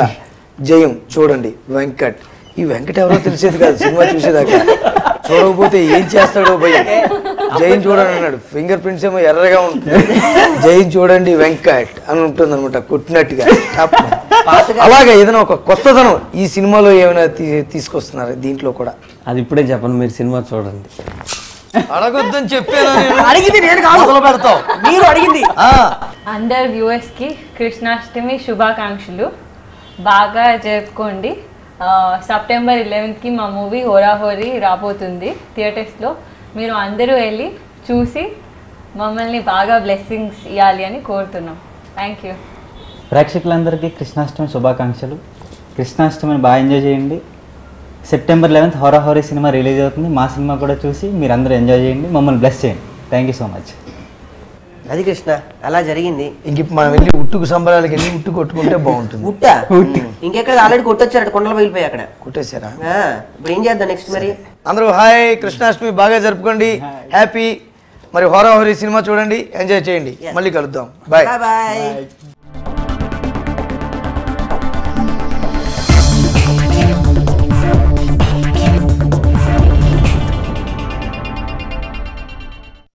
జయం చూడండి వెంకట్. ఈ వెంకట్ ఎవరో తెలిసేది కాదు సినిమా చూసేదాకా. చూడకపోతే ఏం చేస్తాడో భయం. జైన్ చూడండి అన్నాడు, ఫింగర్ ప్రింట్స్ ఏమో ఎర్రగా ఉంటుంది, జైన్ చూడండి వెంకట్ అని ఉంటుంది అనమాట కొట్టినట్టుగా. అలాగే ఏదైనా ఒక కొత్తదనం ఈ సినిమాలో ఏమైనా తీసుకొస్తున్నారు దీంట్లో కూడా? అది ఇప్పుడే చెప్పండి, మీరు సినిమా చూడండి. అడగొద్దని చెప్పాను, అడిగింది నేను కాదు, మొదలు పెడతావు మీరు అడిగింది. అందరు వ్యూవర్స్కి కృష్ణాష్టమి శుభాకాంక్షలు. బాగా జరుపుకోండి. సెప్టెంబర్ 11కి మా మూవీ హోరాహోరీ రాబోతుంది థియేటర్స్లో. మీరు అందరూ వెళ్ళి చూసి మమ్మల్ని బాగా బ్లెస్సింగ్స్ ఇవ్వాలి అని కోరుతున్నాం. Thank you. ప్రేక్షకులందరికీ కృష్ణాష్టమి శుభాకాంక్షలు. కృష్ణాష్టమిని బాగా ఎంజాయ్ చేయండి. సెప్టెంబర్ 11th హోరాహోరీ సినిమా రిలీజ్ అవుతుంది. మా సినిమా కూడా చూసి మీరు అందరూ ఎంజాయ్ చేయండి, మమ్మల్ని బ్లెస్ చేయండి. Thank you so much. అది కృష్ణ అలా జరిగింది. ఇంక మనం వెళ్ళి ఉట్టుకు సంబరాలకి వెళ్ళి ఉట్టు కొట్టుకుంటే బాగుంటుంది. ఉట్టా ఇంకెక్కడ ఆల్రెడీ కొట్టొచ్చారు, కొండలు వెళ్ళిపోయి అక్కడ కొట్టేశారా? ఇప్పుడు ఏం చేద్దాం నెక్స్ట్ మరి? అందరూ హాయ్, కృష్ణాష్టమి బాగా జరుపుకోండి, హ్యాపీ. మరి హోరాహోరీ సినిమా చూడండి, ఎంజాయ్ చేయండి. మళ్ళీ కలుద్దాం. Bye bye.